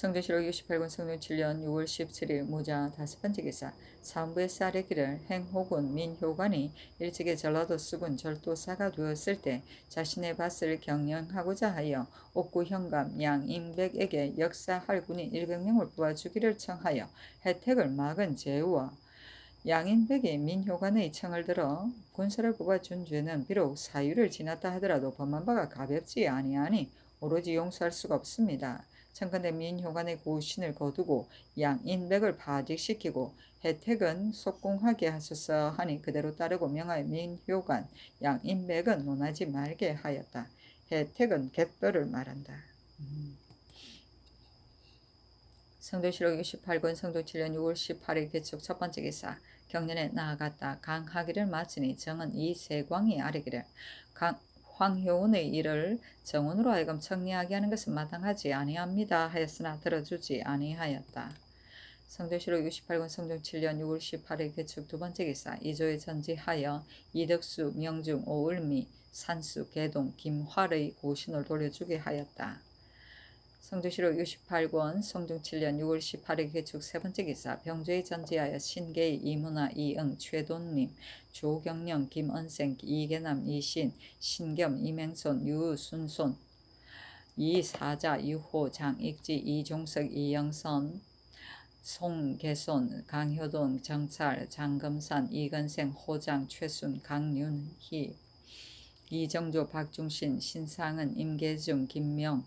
성조실록 68권 성종 7년 6월 17일 무자 5번째 기사 사원부의 사례기를 행호군 민효관이 일찍이 전라도 수군 절도사가 되었을 때 자신의 밭을 경영하고자 하여 옥구 현감 양인백에게 역사할 군인 100명을 뽑아주기를 청하여 혜택을 막은 제후와 양인백이 민효관의 청을 들어 군사를 뽑아준 죄는 비록 사유를 지났다 하더라도 범한 바가 가볍지 아니하니 오로지 용서할 수가 없습니다. 청컨대 민효관의 고신을 거두고 양인백을 파직시키고 혜택은 속공하게 하소서 하니 그대로 따르고 명하여 민효관, 양인백은 논하지 말게 하였다. 혜택은 갯벌을 말한다. 성조실록 68권 성종 7년 6월 18일 개축 첫 번째 기사 경년에 나아갔다. 강하기를 마치니 정은 이 세광이 아뢰기를 황효운의 일을 정운으로 하여금 청리하게 하는 것은 마땅하지 아니합니다 하였으나 들어주지 아니하였다. 성조실록 68권 성종 7년 6월 18일 개축 두 번째 기사 이조에 전지하여 이덕수, 명중, 오을미, 산수, 개동, 김활의 고신을 돌려주게 하였다. 성조실록 68권 성종 7년 6월 18일 개축 세 번째 기사 병조에 전지하여 신계의 이문화, 이응, 최돈님, 조경령, 김언생, 이계남, 이신, 신겸, 이맹손, 유순손, 이사자, 이호, 장익지, 이종석, 이영선, 송계손, 강효동, 정찰, 장금산, 이건생, 호장, 최순, 강윤희, 이정조, 박중신, 신상은, 임계중, 김명,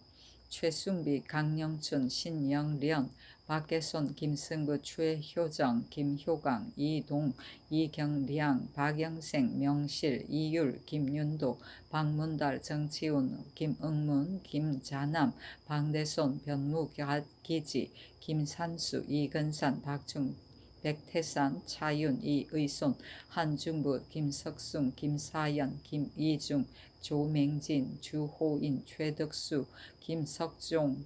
최순비, 강영춘, 신영련, 박계손, 김승구, 최효정, 김효강, 이동, 이경량, 박영생, 명실, 이율, 김윤도, 박문달, 정치훈, 김응문, 김자남, 방대손, 변무기지, 김산수, 이건산, 박중, 백태산, 차윤, 이의손, 한중부, 김석순, 김사연, 김이중, 조맹진, 주호인, 최덕수, 김석종,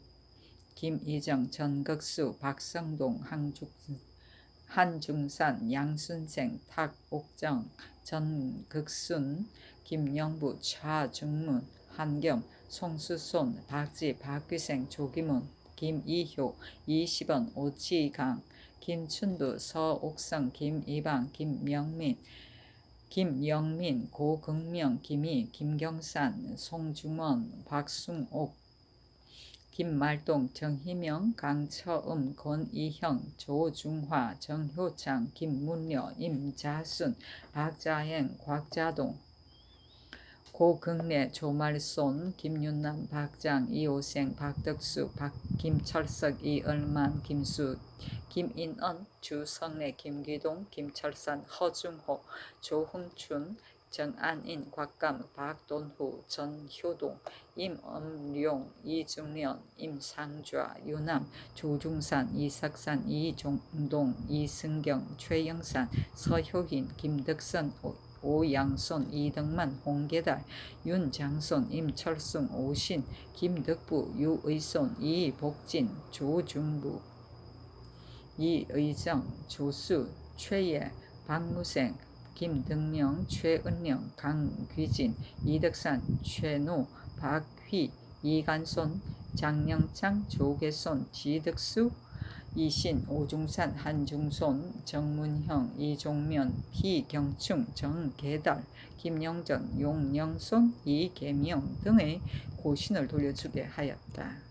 김이정, 전극수, 박성동, 한중산, 양순생, 탁옥정, 전극순, 김영부, 차중문, 한겸, 송수손, 박지, 박귀생, 조기문, 김이효, 이시번, 오치강, 김춘두, 서옥성, 김이방, 김영민, 고극명, 김희, 김경산, 송중원, 박승옥, 김말동, 정희명, 강처음, 권이형, 조중화, 정효창, 김문려, 임자순, 박자행, 곽자동, 고극래, 조말손, 김윤남, 박장, 이호생, 박덕수, 김철석, 이얼만, 김수, 김인언, 주성래, 김기동, 김철산, 허중호, 조흥춘, 정안인, 곽감, 박돈후, 전효동, 임엄룡, 이중련, 임상좌, 유남, 조중산, 이석산, 이종동, 이승경, 최영산, 서효인, 김덕선, 오양손, 이덕만, 홍계달, 윤장손, 임철승, 오신, 김덕부, 유의손, 이복진, 조중부, 이의정, 조수, 최예, 박무생, 김등명, 최은령, 강귀진, 이덕산, 최노, 박휘, 이간손, 장영창, 조계손, 지덕수, 이신, 오중산, 한중손, 정문형, 이종면, 피경충, 정계달, 김영전, 용영손, 이계명 등의 고신을 돌려주게 하였다.